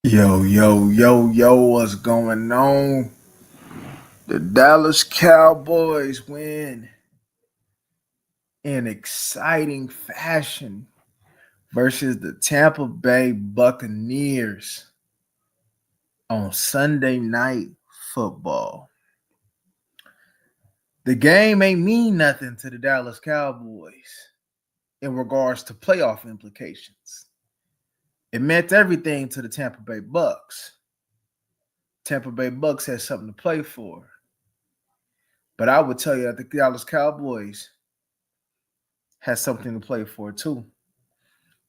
Yo, what's going on? The Dallas Cowboys win in exciting fashion versus the Tampa Bay Buccaneers on Sunday Night Football. The game ain't mean nothing to the Dallas Cowboys in regards to playoff implications. It meant everything to the Tampa Bay Bucs. Tampa Bay Bucs had something to play for. But I would tell you that the Dallas Cowboys has something to play for too.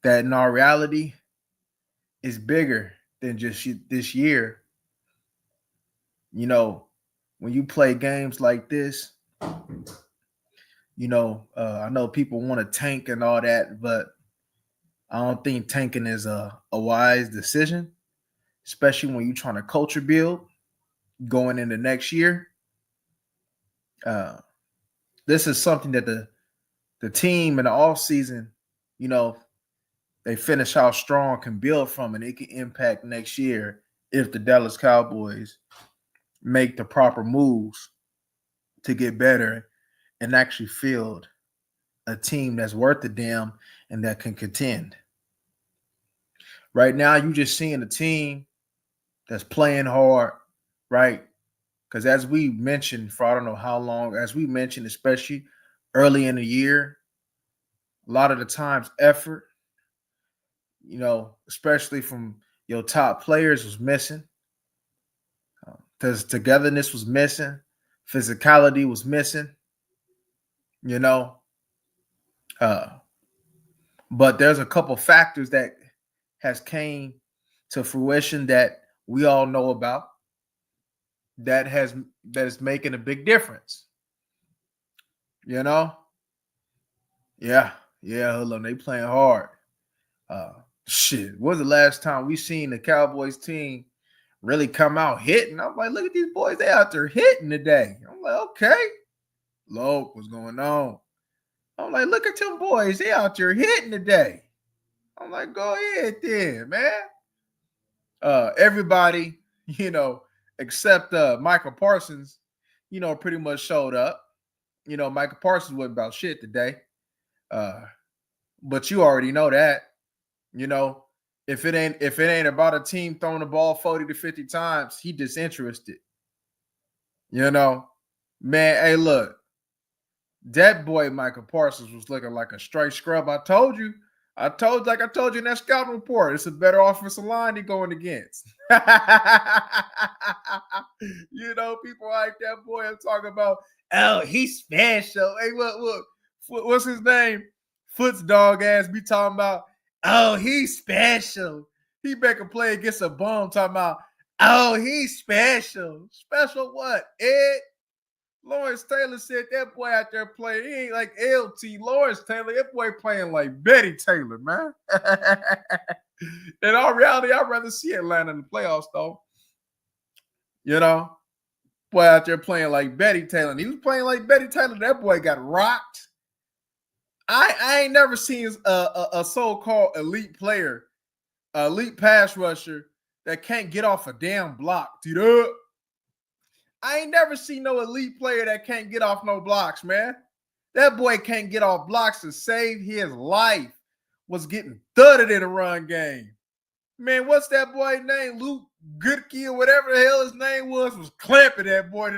That in our reality is bigger than just this year. When you play games like this, I know people want to tank and all that, but I don't think tanking is a wise decision, especially when you're trying to culture build going into next year. Uh, this is something that the team in the off season, they finish out strong, can build from, and it can impact next year if the Dallas Cowboys make the proper moves to get better and actually field a team that's worth the damn and that can contend. Right now, you just seeing a team that's playing hard, right? Because as we mentioned for I don't know how long, as we mentioned, especially early in the year, a lot of the times effort, especially from your top players, was missing. Because togetherness was missing, physicality was missing, you know. Uh, but there's a couple factors that has came to fruition that we all know about that is making a big difference. You know? Yeah, hold on. They playing hard. Uh Shit. When's the last time we seen the Cowboys team really come out hitting? I'm like, look at these boys, they out there hitting today. I'm like, okay. Loke, what's going on? I'm like, look at them boys, they out there hitting today. I'm like, go ahead then, man. Everybody, except Michael Parsons, pretty much showed up. Michael Parsons wasn't about shit today. Uh, but you already know that. You know, if it ain't about a team throwing the ball 40 to 50 times, he disinterested. You know, man, hey, look, that boy Michael Parsons was looking like a straight scrub. Like I told you in that scouting report, it's a better offensive line he's going against. People like that boy are talking about, oh, he's special. Hey, what's his name? Foot's dog ass be talking about, oh, he's special. He make a play against a bum talking about, oh, he's special. Special what? Ed? Lawrence Taylor said that boy out there playing. He ain't like LT Lawrence Taylor. That boy playing like Betty Taylor, man. In all reality, I'd rather see Atlanta in the playoffs, though. Boy out there playing like Betty Taylor. And he was playing like Betty Taylor. That boy got rocked. I ain't never seen a so-called elite player, elite pass rusher that can't get off a damn block, dude. I ain't never seen no elite player that can't get off no blocks, man. That boy can't get off blocks to save his life. Was getting thudded in a run game. Man, what's that boy's name? Luke Goodkey or whatever the hell his name was clamping that boy.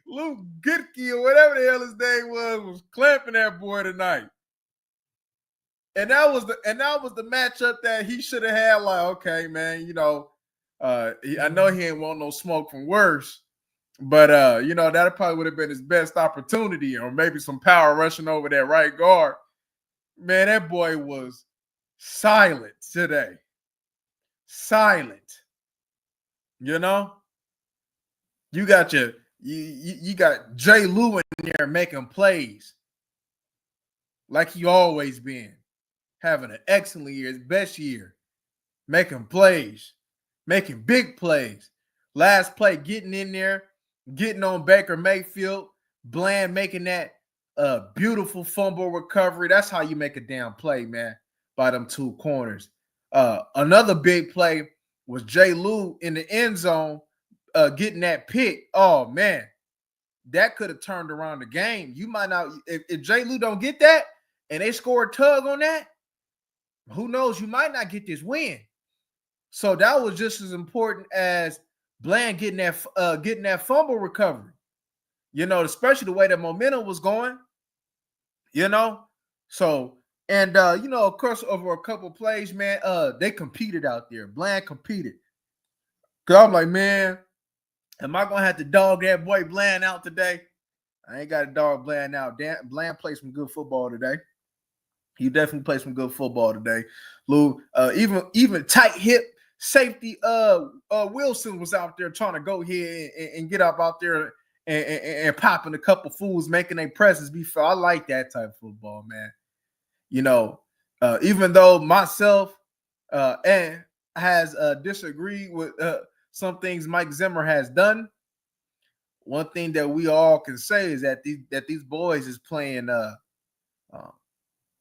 Luke Goodkey or whatever the hell his name was clamping that boy tonight. And that was the matchup that he should have had. Like, okay, man, I know he ain't want no smoke from worse, but that probably would have been his best opportunity, or maybe some power rushing over that right guard. Man, that boy was silent today. Silent. You got you got Jay Lou in there making plays like he always been, having an excellent year, his best year, making plays. Making big plays. Last play, getting in there, getting on Baker Mayfield. Bland making that beautiful fumble recovery. That's how you make a damn play, man. by them two corners. Another big play was Jay Lou in the end zone, getting that pick. Oh man, that could have turned around the game. You might not, if Jay Lou don't get that and they score a tug on that, who knows? You might not get this win. So that was just as important as Bland getting that fumble recovery. Especially the way the momentum was going. So and of course, over a couple plays, man, they competed out there. Bland competed. Cause I'm like, man, am I gonna have to dog that boy Bland out today? I ain't got to dog Bland out. Bland played some good football today. He definitely played some good football today. Lou, even tight hip safety Wilson was out there trying to go here and get up out there and popping a couple fools, making their presence be felt. I like that type of football, man. Even though myself and has disagreed with some things Mike Zimmer has done, one thing that we all can say is that these boys is playing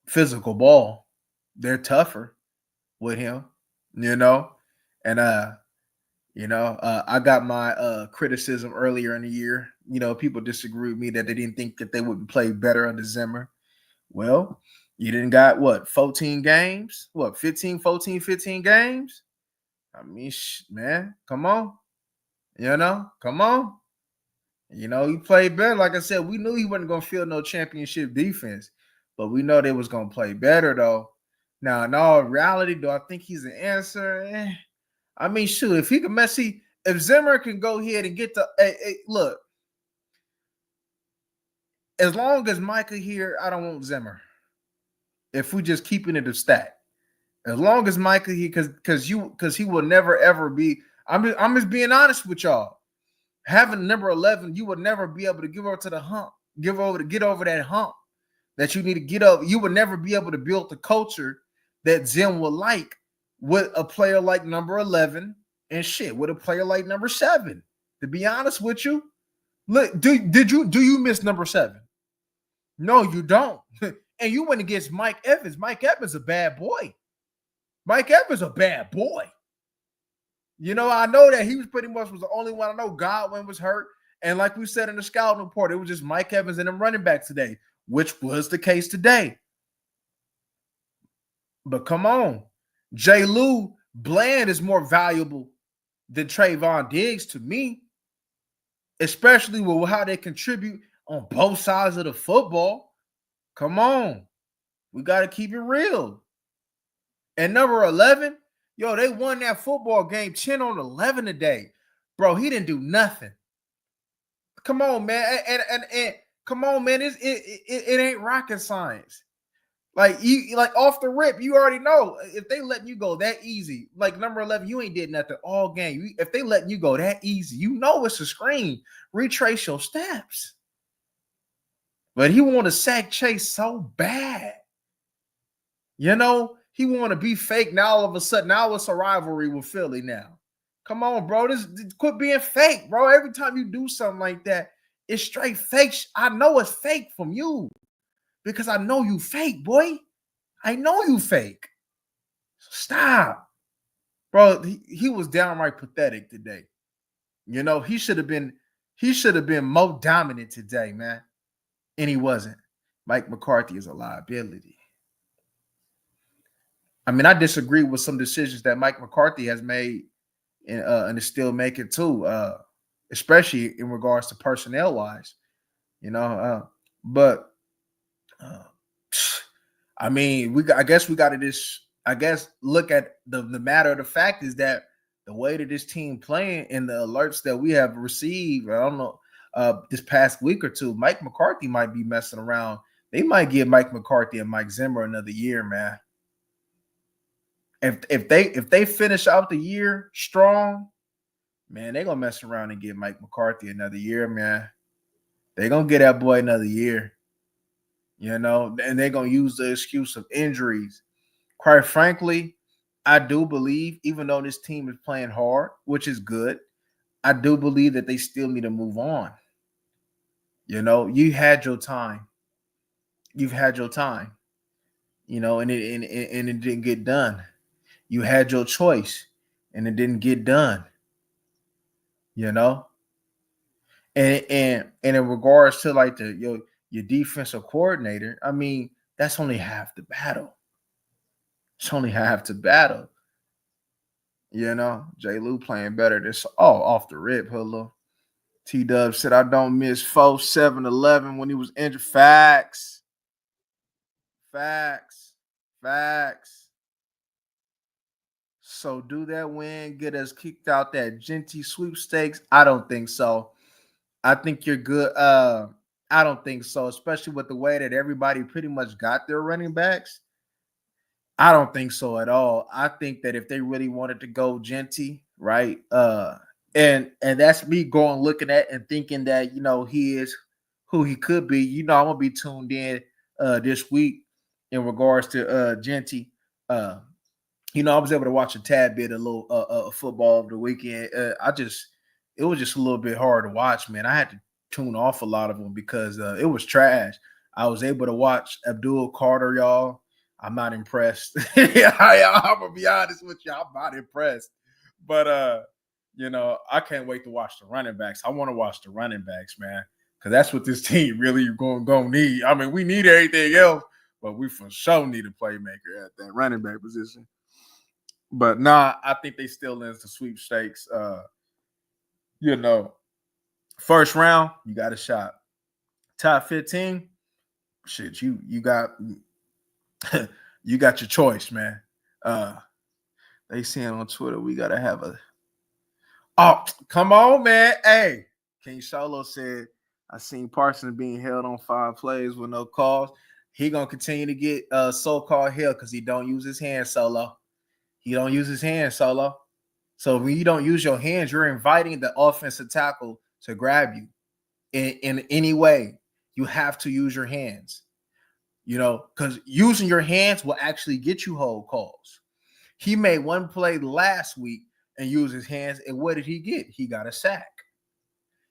physical ball. They're tougher with him, and I got my criticism earlier in the year. People disagree with me that they didn't think that they would play better under Zimmer. Well, you didn't got 14 games? 15 games? I mean, man, come on. Come on. He played better. Like I said, we knew he wasn't going to field no championship defense, but we know they was going to play better, though. Now, in all reality, do I think he's an answer? I mean, shoot, if he can if Zimmer can go ahead and get look, as long as Micah here, I don't want Zimmer. If we just keeping it a stat, as long as Micah here, because he will never ever be. I'm just being honest with y'all. Having number 11, you would never be able to get over that hump that you need to get over. You would never be able to build the culture that Zim would like with a player like number 11 and with a player like number 7. To be honest with you, look, do you miss number 7? No, you don't. And you went against Mike Evans. Mike Evans a bad boy. I know that he was pretty much was the only one. I know Godwin was hurt. And like we said in the scouting report, it was just Mike Evans and them running backs today, which was the case today. But come on. Jay Lou, Bland is more valuable than Trayvon Diggs to me, especially with how they contribute on both sides of the football. Come on. We got to keep it real. And number 11, they won that football game 10-11 today. Bro, he didn't do nothing. Come on, man. And come on, man. It ain't rocket science. Like off the rip, you already know if they letting you go that easy. Like number 11, you ain't did nothing all game. If they letting you go that easy, it's a screen. Retrace your steps. But he want to sack Chase so bad. He want to be fake. Now all of a sudden, now it's a rivalry with Philly now. Come on, bro. This quit being fake, bro. Every time you do something like that, it's straight fake. I know it's fake from you because I know you fake, boy. I know you fake. Stop. Bro, he was downright pathetic today. He should have been more dominant today, man. And he wasn't. Mike McCarthy is a liability. I mean, I disagree with some decisions that Mike McCarthy has made and is still making too, especially in regards to personnel wise, but I mean, I guess we got to look at the matter of the fact is that the way that this team playing and the alerts that we have received, I don't know, this past week or two, Mike McCarthy might be messing around. They might give Mike McCarthy and Mike Zimmer another year, man. If they finish out the year strong, man, they're gonna mess around and give Mike McCarthy another year, man. They're gonna get that boy another year. And they're gonna use the excuse of injuries. Quite frankly, I do believe, even though this team is playing hard, which is good, I do believe that they still need to move on. You had your time. You've had your time. and it didn't get done. You had your choice, and it didn't get done. You know, and in regards to like your defensive coordinator, I mean, that's only half the battle. It's only half the battle. J. Lou playing better this off the rip, hello. T Dub said I don't miss 4-7-11 when he was injured. Facts. Facts. Facts. So do that win get us kicked out that Genty sweepstakes? I don't think so. I think you're good. I don't think so, especially with the way that everybody pretty much got their running backs. I don't think so at all. I think that if they really wanted to go Genty, right? And that's me going looking at and thinking that he is who he could be. I'm gonna be tuned in this week in regards to Genty. Uh I was able to watch a tad bit of little football over the weekend. It was just a little bit hard to watch, man. I had to tune off a lot of them because it was trash. I was able to watch Abdul Carter, y'all. I'm not impressed. I'm gonna be honest with you. I'm not impressed. But I can't wait to watch the running backs. I want to watch the running backs, man, because that's what this team really gonna need. I mean, we need everything else, but we for sure need a playmaker at that running back position. But nah, I think they still in the sweepstakes. First round, you got a shot. Top 15, shit, you got you got your choice, man. They saying on Twitter we gotta have a. Oh, come on, man. Hey, King Solo said I seen Parsons being held on 5 plays with no calls. He gonna continue to get so-called held because he don't use his hands, Solo. He don't use his hands, Solo. So when you don't use your hands, you're inviting the offensive tackle to grab you in any way. You have to use your hands, because using your hands will actually get you hold calls. He made one play last week and used his hands, and what did he get? He got a sack.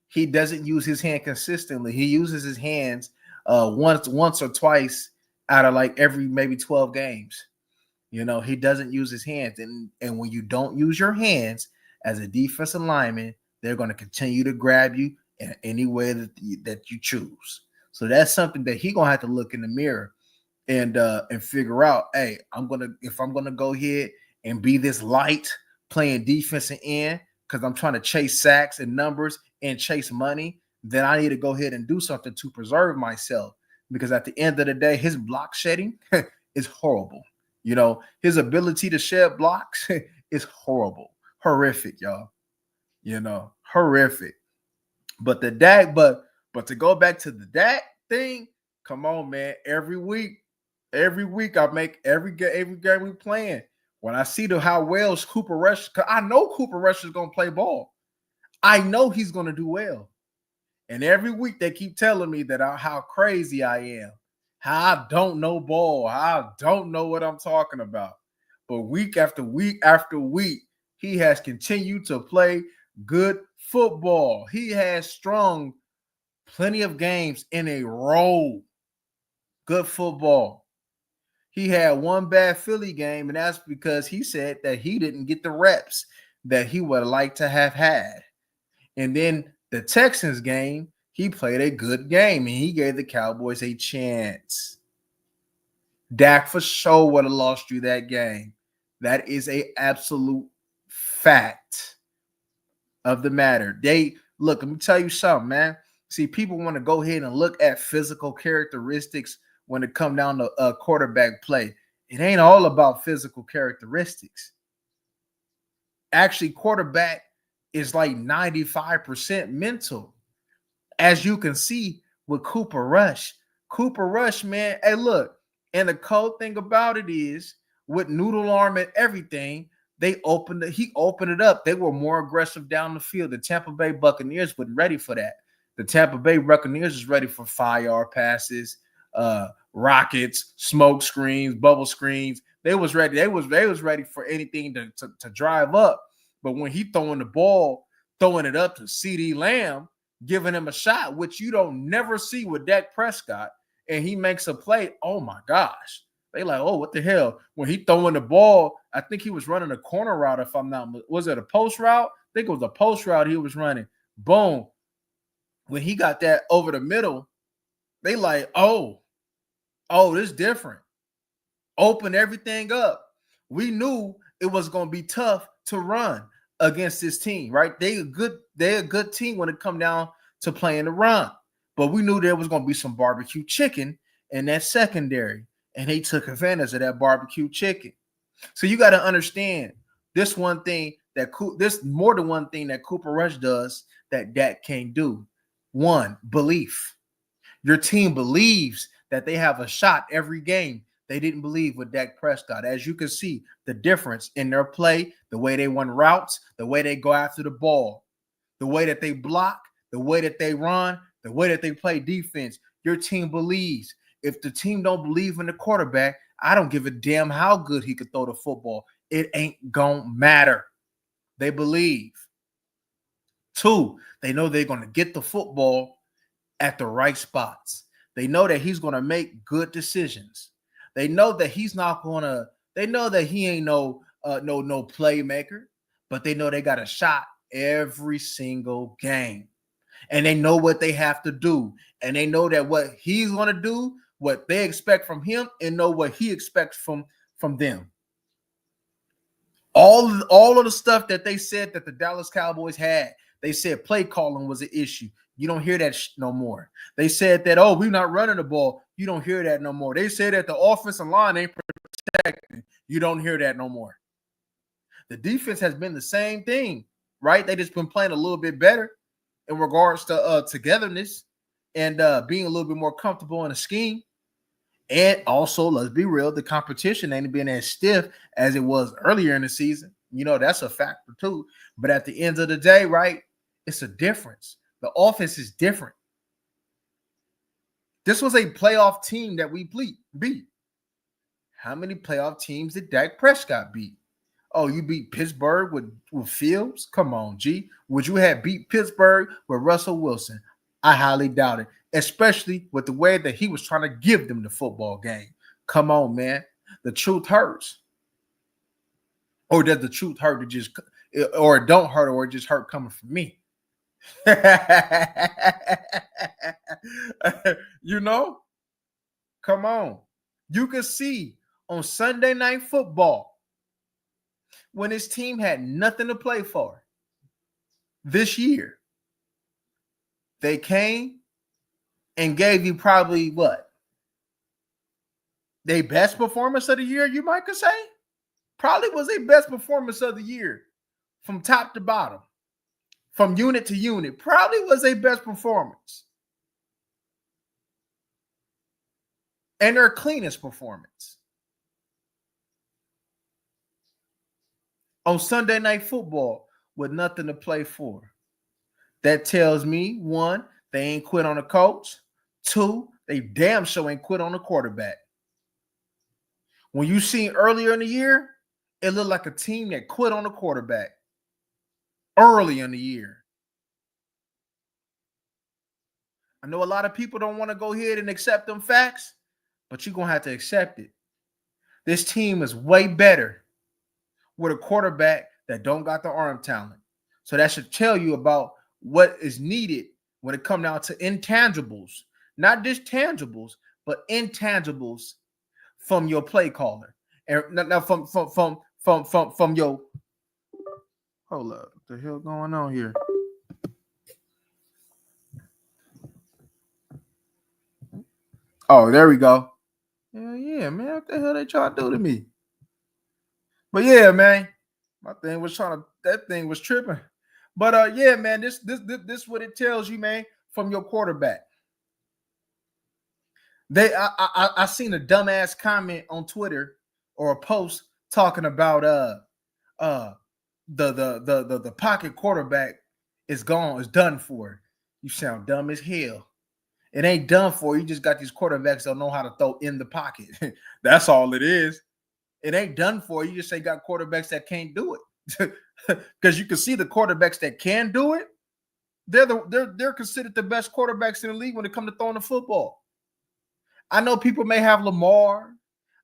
He doesn't use his hand consistently. He uses his hands once or twice out of like every maybe 12 games. He doesn't use his hands. And when you don't use your hands as a defensive lineman, they're going to continue to grab you in any way that you choose. So that's something that he's going to have to look in the mirror and figure out, hey, if I'm gonna go ahead and be this light playing defensive end because I'm trying to chase sacks and numbers and chase money, then I need to go ahead and do something to preserve myself. Because at the end of the day, his block shedding is horrible. His ability to shed blocks is horrific, y'all. Horrific. But the Dak, but to go back to the Dak thing, come on, man. Every week I make every game we playing. When I see how well Cooper Rush, because I know Cooper Rush is gonna play ball. I know he's gonna do well. And every week they keep telling me that how crazy I am, how I don't know ball, how I don't know what I'm talking about. But week after week after week, he has continued to play good football. He has strung plenty of games in a row. Good football. He had one bad Philly game, and that's because he said that he didn't get the reps that he would like to have had. And then the Texans game, he played a good game, and he gave the Cowboys a chance. Dak for sure would have lost you that game. That is a absolute fact of the matter. Let me tell you something, man. See, people want to go ahead and look at physical characteristics when it come down to quarterback play. It ain't all about physical characteristics. Actually, quarterback is like 95% mental. As you can see with Cooper Rush. Cooper Rush, man, hey, look, and the cold thing about it is with noodle arm and everything, he opened it up. They were more aggressive down the field. The Tampa Bay Buccaneers wasn't ready for that. The Tampa Bay Buccaneers is ready for 5-yard passes, rockets, smoke screens, bubble screens. They was ready. They was ready for anything to drive up. But when he throwing the ball, throwing it up to CeeDee Lamb, giving him a shot, which you don't never see with Dak Prescott, and he makes a play. Oh my gosh, They like, oh, what the hell? When he throwing the ball, I think he was running a corner route. If I'm not, was it a post route? I think it was a post route he was running. Boom. When he got that over the middle, they like, oh, this different. Open everything up. We knew it was going to be tough to run against this team, right? They're a good team when it come down to playing the run. But we knew there was going to be some barbecue chicken in that secondary, and they took advantage of that barbecue chicken. So you got to understand this more than one thing that Cooper Rush does that Dak can't do. One, belief. Your team believes that they have a shot every game. They didn't believe with Dak Prescott. As you can see, the difference in their play, the way they run routes, the way they go after the ball, the way that they block, the way that they run, the way that they play defense. Your team believes. If the team don't believe in the quarterback, I don't give a damn how good he could throw the football. It ain't gonna matter. They believe. Two, they know they're going to get the football at the right spots. They know that he's going to make good decisions. They know that he's not going to. They know that he ain't no playmaker, but they know they got a shot every single game, and they know what they have to do, and they know that what he's going to do, what they expect from him, and know what he expects from them. All of the stuff that they said that the Dallas Cowboys had, they said play calling was an issue. You don't hear that no more. They said that, oh, we're not running the ball. You don't hear that no more. They said that the offensive line ain't protecting. You don't hear that no more. The defense has been the same thing, right? They just been playing a little bit better in regards to togetherness and being a little bit more comfortable in a scheme. And also, let's be real, the competition ain't been as stiff as it was earlier in the season. You know, that's a factor too. But at the end of the day, right, it's a difference. The offense is different. This was a playoff team that we beat. How many playoff teams did Dak Prescott beat? Oh, you beat Pittsburgh with Fields? Come on, G. Would you have beat Pittsburgh with Russell Wilson? I highly doubt it, especially with the way that he was trying to give them the football game. Come on, man. The truth hurts. Or does the truth hurt to just, or it don't hurt, or it just hurt coming from me? You know? Come on. You can see on Sunday Night Football when his team had nothing to play for this year. They came and gave you probably what? Their best performance of the year, you might could say? Probably was their best performance of the year from top to bottom, from unit to unit. Probably was their best performance. And their cleanest performance. On Sunday Night Football with nothing to play for. That tells me, one, they ain't quit on the coach. Two, they damn sure ain't quit on the quarterback. When you seen earlier in the year, it looked like a team that quit on the quarterback early in the year. I know a lot of people don't want to go ahead and accept them facts, but you're going to have to accept it. This team is way better with a quarterback that don't got the arm talent. So that should tell you about what is needed when it comes down to intangibles, not just tangibles, but intangibles from your play caller. And now from your, hold up, what the hell going on here? Oh, there we go. Yeah, man, what the hell they trying to do to me? But yeah, man, that thing was tripping. But yeah, man, this what it tells you, man, from your quarterback. I seen a dumbass comment on Twitter or a post talking about the pocket quarterback is gone, is done for. You sound dumb as hell. It ain't done for. You just got these quarterbacks that don't know how to throw in the pocket. That's all it is. It ain't done for. You just ain't got quarterbacks that can't do it. Because you can see the quarterbacks that can do it. They're considered the best quarterbacks in the league when it comes to throwing the football. I know people may have Lamar.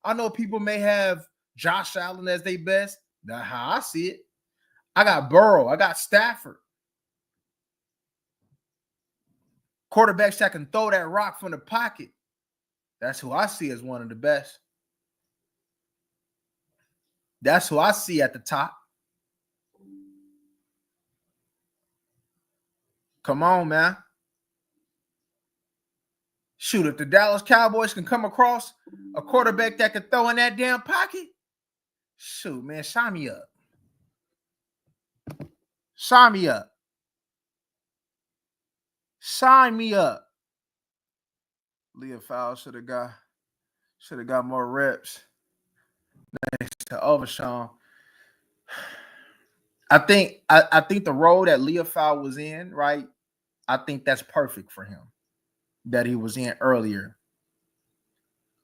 I know people may have Josh Allen as their best. That's how I see it. I got Burrow. I got Stafford. Quarterbacks that can throw that rock from the pocket. That's who I see as one of the best. That's who I see at the top. Come on, man. Shoot, if the Dallas Cowboys can come across a quarterback that can throw in that damn pocket, shoot, man, sign me up. Sign me up. Sign me up. Leah Fowl should have got more reps next to Overshawn. I think the role that Leah Fowl was in, right? I think that's perfect for him. That he was in earlier.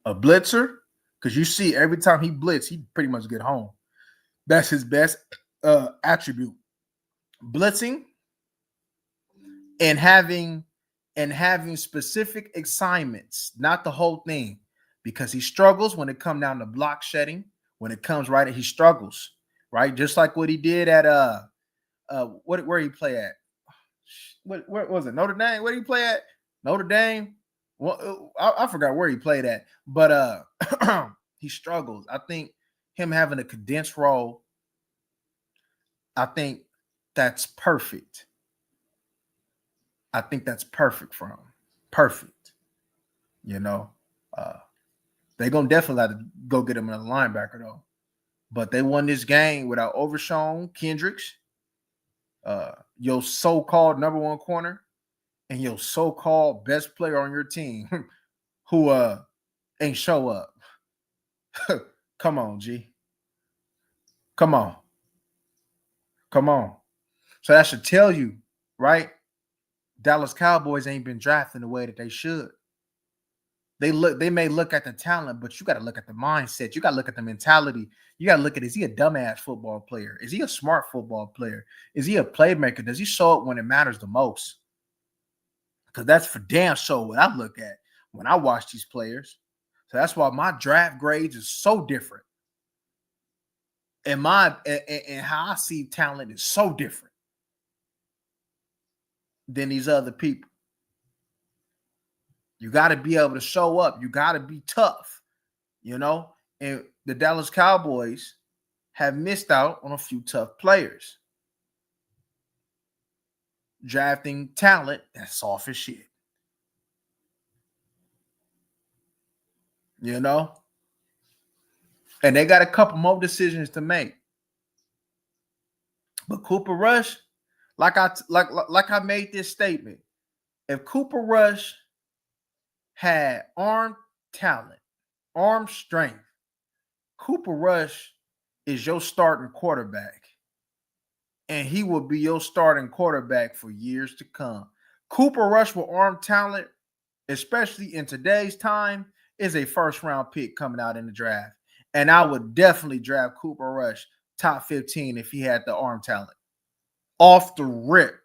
A blitzer, because you see every time he blitz, he pretty much get home. That's his best attribute. Blitzing and having specific assignments, not the whole thing, because he struggles when it comes down to block shedding. When it comes right, he struggles, right? Just like what he did at where he play at? Where was it? Notre Dame? Where did he play at? Notre Dame. Well, I forgot where he played at, but he struggles. I think him having a condensed role, I think that's perfect. I think that's perfect for him. Perfect. You know, they're going to definitely have to go get him a linebacker, though. But they won this game without Overshawn Kendricks, your so-called number one corner, and your so-called best player on your team who ain't show up. Come on, G. Come on. Come on. So that should tell you, right? Dallas Cowboys ain't been drafting the way that they should. They may look at the talent, but you got to look at the mindset. You got to look at the mentality. You got to look at, is he a dumbass football player? Is he a smart football player? Is he a playmaker? Does he show up when it matters the most? Because that's for damn sure what I look at when I watch these players. So that's why my draft grades is so different. And how I see talent is so different than these other people. You got to be able to show up. You got to be tough, you know? And the Dallas Cowboys have missed out on a few tough players. Drafting talent that's soft as shit. You know? And they got a couple more decisions to make. But Cooper Rush, like I made this statement, if Cooper Rush had arm talent, arm strength, Cooper Rush is your starting quarterback. And he will be your starting quarterback for years to come. Cooper Rush with arm talent, especially in today's time, is a first-round pick coming out in the draft. And I would definitely draft Cooper Rush top 15 if he had the arm talent. Off the rip.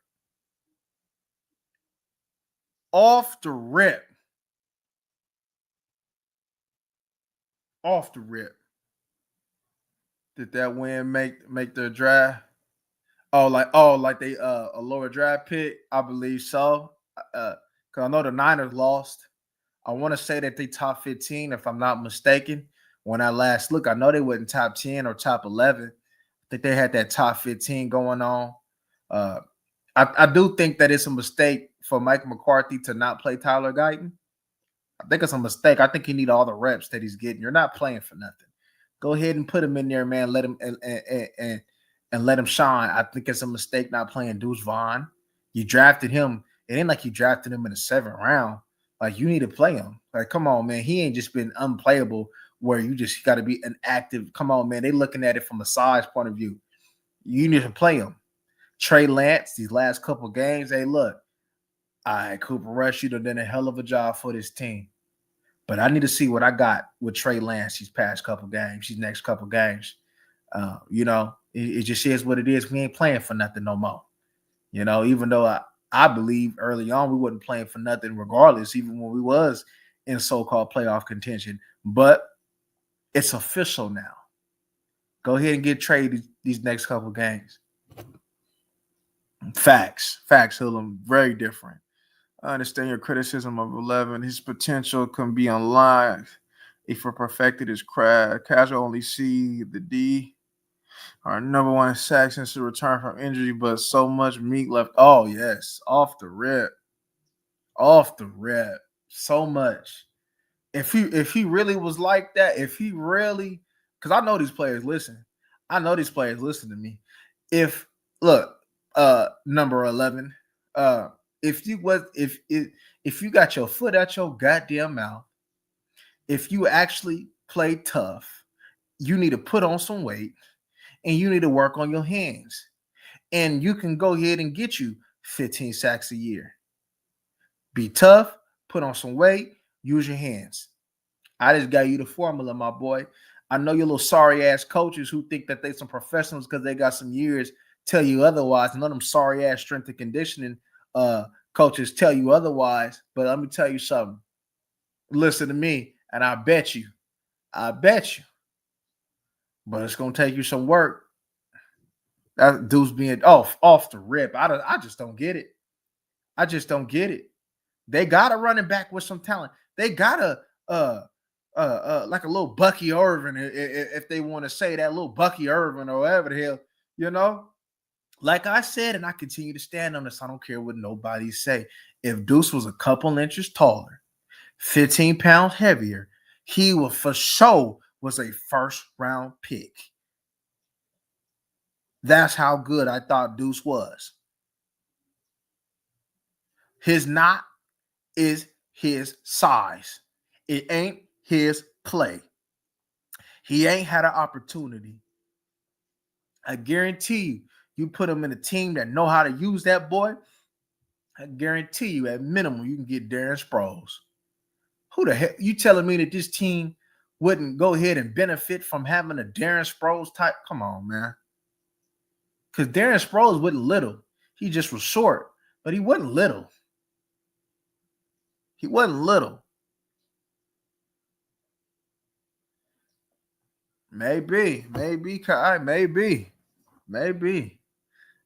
Off the rip. Off the rip. Did that win make the draft? Like they a lower draft pick? I believe so. Because I know the Niners lost. I want to say that they top 15, if I'm not mistaken. When I last look, I know they wasn't top 10 or top 11. I think they had that top 15 going on. I do think that it's a mistake for Mike McCarthy to not play Tyler Guyton. I think it's a mistake. I think he need all the reps that he's getting. You're not playing for nothing. Go ahead and put him in there, man. Let him and let him shine. I think it's a mistake not playing Deuce Vaughn. You drafted him. It ain't like you drafted him in the 7th round. Like, you need to play him. Like, come on, man. He ain't just been unplayable where you just got to be an active. Come on, man. They looking at it from a size point of view. You need to play him. Trey Lance, these last couple games, hey, look. All right, Cooper Rush, you've done a hell of a job for this team. But I need to see what I got with Trey Lance these past couple games, these next couple games. It just is what it is. We ain't playing for nothing no more. You know, even though I believe early on we wasn't playing for nothing regardless, even when we was in so-called playoff contention. But It's official now. Go ahead and get traded these next couple games. Facts, Hillum, very different. I understand your criticism of 11. His potential can be unlocked if we perfected his craft. Casual only see the D. Our number one sack since the return from injury, but so much meat left. Oh, yes. Off the rip. Off the rip. So much. If he really was like that, if he really, because I know these players listen. I know these players listen to me. If look, number 11, uh, if you got your foot out your goddamn mouth, if you actually play tough, you need to put on some weight and you need to work on your hands. And you can go ahead and get you 15 sacks a year. Be tough, put on some weight, use your hands. I just got you the formula, my boy. I know your little sorry ass coaches who think that they some professionals because they got some years tell you otherwise. None of them sorry ass strength and conditioning coaches tell you otherwise. But let me tell you something. Listen to me, and I bet you. But it's gonna take you some work. That dude's being off the rip. I just don't get it. I just don't get it. They got a running back with some talent. They got a like a little Bucky Irvin, if they want to say that, little Bucky Irvin or whatever the hell, you know. Like I said, and I continue to stand on this. I don't care what nobody say. If Deuce was a couple inches taller, 15 pounds heavier, he would for sure was a first round pick. That's how good I thought Deuce was. His knot is his size. It ain't his play. He ain't had an opportunity. I guarantee you, you put him in a team that know how to use that boy, I guarantee you, at minimum, you can get Darren Sproles. Who the heck? You telling me that this team wouldn't go ahead and benefit from having a Darren Sproles type? Come on, man. Because Darren Sproles wasn't little. He just was short, but he wasn't little. He wasn't little. Maybe.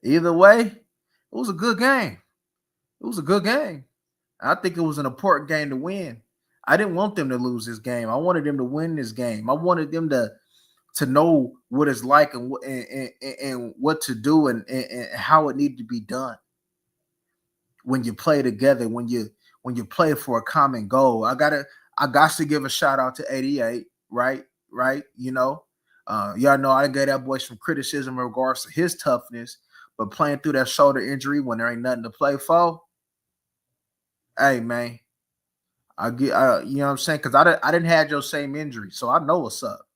Either way, it was a good game. I think it was an important game to win. I didn't want them to lose this game. I wanted them to win this game. I wanted them to know what it's like and what to do and how it needed to be done. When you play together, when you play for a common goal. I got to give a shout out to 88, right? You know, y'all know I gave that boy some criticism in regards to his toughness, but playing through that shoulder injury when there ain't nothing to play for. Hey man, I get, you know what I'm saying? Because I didn't have your same injury, so I know what's up.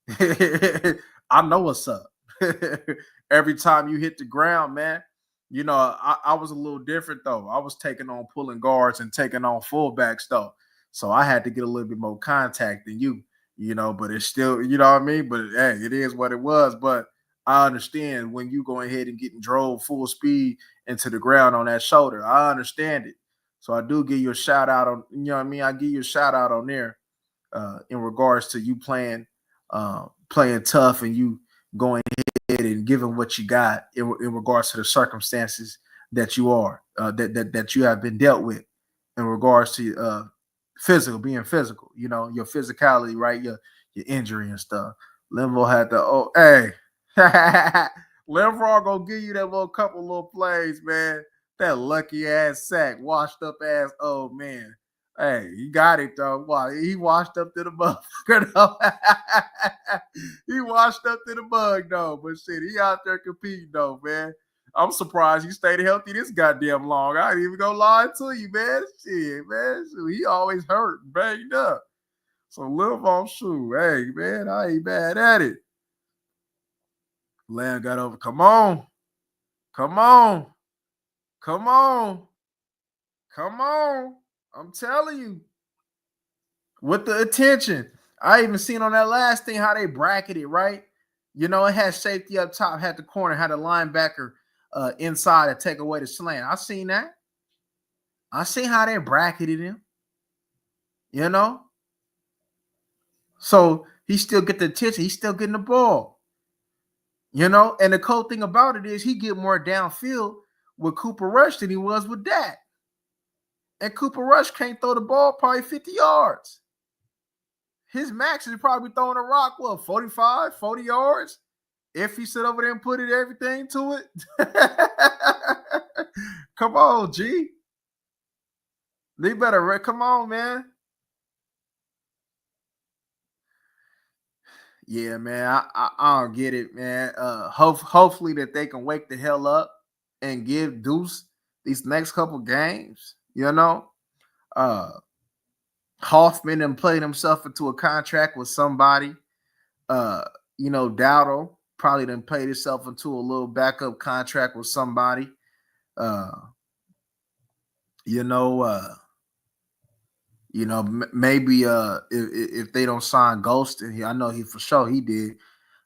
I know what's up. Every time you hit the ground, man, you know, I was a little different though. I was taking on pulling guards and taking on fullbacks though. So I had to get a little bit more contact than you know, but it's still, you know what I mean? But hey, it is what it was. But I understand when you go ahead and getting drove full speed into the ground on that shoulder. I understand it. So I do give you a shout out on, you know what I mean? I give you a shout out on there in regards to you playing tough and you going ahead and giving what you got in regards to the circumstances that you are that you have been dealt with in regards to being physical, you know, your physicality, right? Your injury and stuff. Limbo had the Limbo gonna give you that little couple little plays, man. That lucky ass sack, washed up ass old man. Hey, he got it though. Wow, he washed up to the motherfucker though. He washed up to the bug though. But shit, he out there competing though, man. I'm surprised he stayed healthy this goddamn long. I ain't even gonna lie to you, man. Shit, man. He always hurt and banged up. So live on shoe. Hey, man, I ain't bad at it. Lamb got over. Come on. Come on. Come on. Come on. I'm telling you. With the attention. I even seen on that last thing how they bracketed, right? You know, it had safety up top, had the corner, had a linebacker inside to take away the slant. I seen that. I seen how they bracketed him. You know? So He still get the attention. He's still getting the ball. You know, and the cool thing about it is he get more downfield with Cooper Rush than he was with Dak. And Cooper Rush can't throw the ball probably 50 yards. His max is probably throwing a rock, what, 45, 40 yards? If he sit over there and put it everything to it. Come on, G. They better, come on, man. Yeah, man, I don't get it, man. Hopefully that they can wake the hell up and give Deuce these next couple games. You know, Hoffman and played himself into a contract with somebody. You know, Dowdle probably done played himself into a little backup contract with somebody. You know, maybe if they don't sign Ghostin, I know he for sure he did.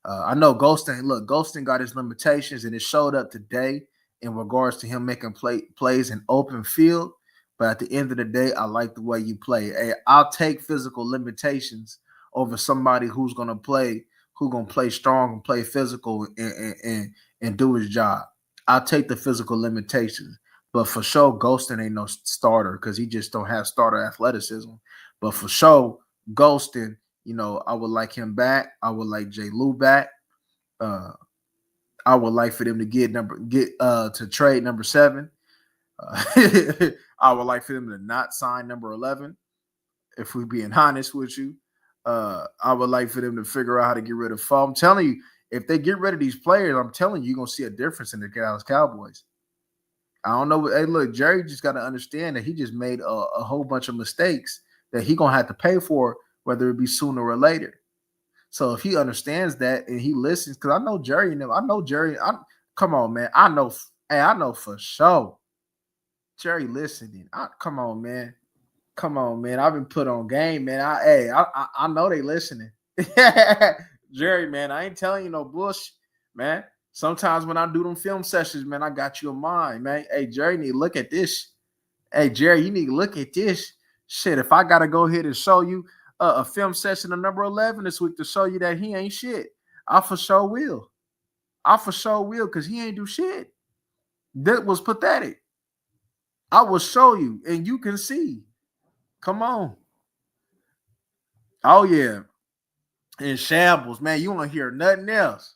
I know Ghostin got his limitations, and it showed up today in regards to him making plays in open field. But at the end of the day, I like the way you play. Hey, I'll take physical limitations over somebody who's gonna play strong and play physical and do his job. I'll take the physical limitations. But for sure, Ghostin ain't no starter because he just don't have starter athleticism. But for sure, Ghostin, you know, I would like him back. I would like Jay Lou back. I would like for them to to trade number 7. I would like for them to not sign number 11. If we're being honest with you, I would like for them to figure out how to get rid of 4. I'm telling you, if they get rid of these players, I'm telling you, you're gonna see a difference in the Dallas Cowboys. I don't know. Hey, look, Jerry just got to understand that he just made a whole bunch of mistakes that he gonna have to pay for, whether it be sooner or later. So if he understands that and he listens, because I know Jerry and them, I know Jerry. Come on, man. I know. Hey, I know for sure. Jerry listening. Come on, man. Come on, man. I've been put on game, man. I know they listening. Jerry, man, I ain't telling you no bullshit, man. Sometimes when I do them film sessions, man, I got you in mind, man. Hey, Jerry, you need to look at this. Hey, Jerry, you need to look at this. Shit, if I got to go ahead and show you a film session of number 11 this week to show you that he ain't shit, I for sure will. I for sure will because he ain't do shit. That was pathetic. I will show you, and you can see. Come on. Oh, yeah. In shambles, man, you won't hear nothing else.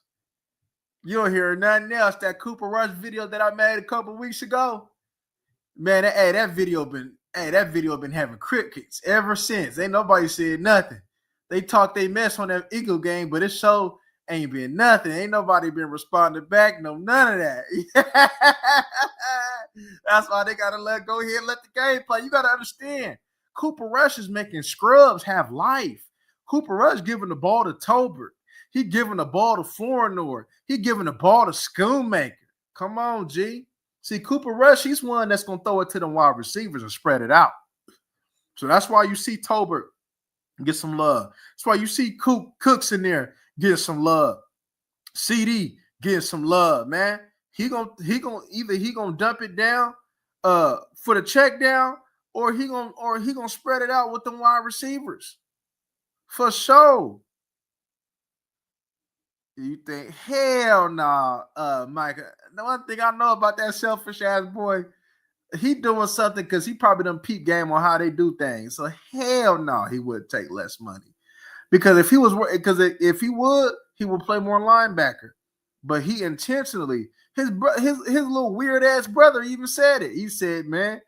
You don't hear nothing else. That Cooper Rush video that I made a couple weeks ago, man, that video been having crickets ever since. Ain't nobody said nothing. They talk they mess on that Eagle game, but it show ain't been nothing. Ain't nobody been responding back. No, none of that. That's why they gotta go ahead and let the game play. You gotta understand, Cooper Rush is making scrubs have life. Cooper Rush giving the ball to Tolbert. He giving the ball to Flournoy. He giving the ball to Schoonmaker. Come on, G. See, Cooper Rush, he's one that's going to throw it to the wide receivers and spread it out. So that's why you see Tolbert get some love. That's why you see Cooks in there getting some love. CD getting some love, man. He gonna dump it down for the check down, or he gonna spread it out with the wide receivers. For sure. You think, hell no, Mike. The one thing I know about that selfish ass boy, he doing something because he probably done peep game on how they do things. So hell no, he would take less money. Because if he would, he would play more linebacker. But he intentionally, his little weird ass brother even said it. He said, man,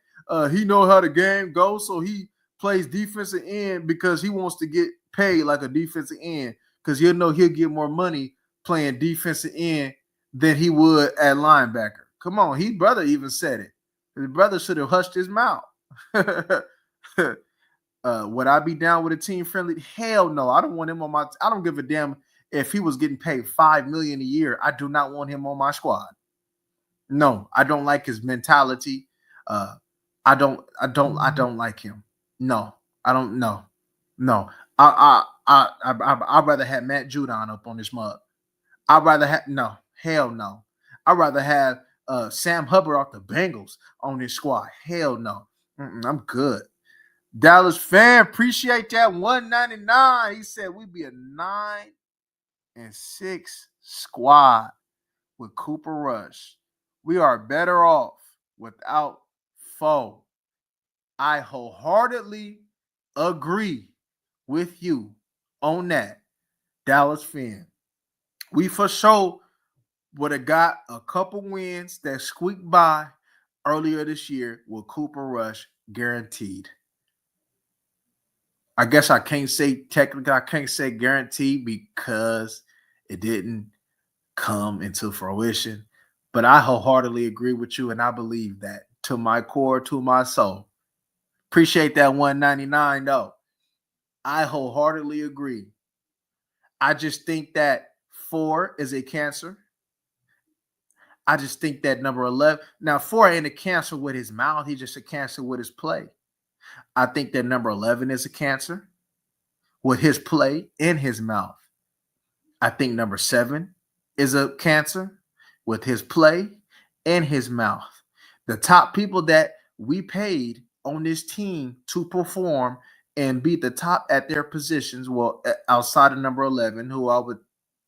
he know how the game goes, so he plays defensive end because he wants to get paid like a defensive end because he'll know he'll get more money playing defensive end than he would at linebacker. Come on, his brother even said it. His brother should have hushed his mouth. Would I be down with a team friendly? Hell no. I don't want him on my. I don't give a damn if he was getting paid $5 million a year. I do not want him on my squad. No, I don't like his mentality. I don't like him. No, I don't know. No, I'd rather have Matt Judon up on this mug. I'd rather have hell no. I'd rather have Sam Hubbard off the Bengals on this squad. Hell no. I'm good. Dallas fan, appreciate that 199. He said we be a 9-6 squad with Cooper Rush. We are better off without Foe. I wholeheartedly agree with you on that, Dallas fan. We for sure would have got a couple wins that squeaked by earlier this year with Cooper Rush guaranteed. I guess I can't say technically, I can't say guaranteed because it didn't come into fruition. But I wholeheartedly agree with you, and I believe that to my core, to my soul. Appreciate that 199 though. I wholeheartedly agree. I just think that 4 is a cancer. I just think that number 11. Now, 4 ain't a cancer with his mouth. He's just a cancer with his play. I think that number 11 is a cancer with his play in his mouth. I think number 7 is a cancer with his play in his mouth. The top people that we paid on this team to perform and be the top at their positions, well, outside of number 11, who I would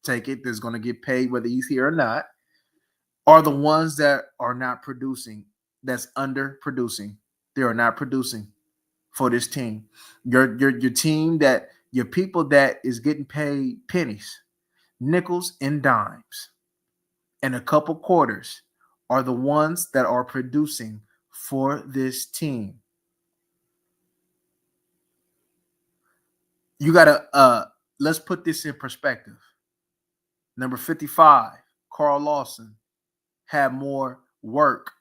take it, is going to get paid whether he's here or not, are the ones that are not producing, that's underproducing. They are not producing for this team. Your team, that your people that is getting paid pennies, nickels, and dimes, and a couple quarters are the ones that are producing for this team. You gotta let's put this in perspective. Number 55, Carl Lawson, had more work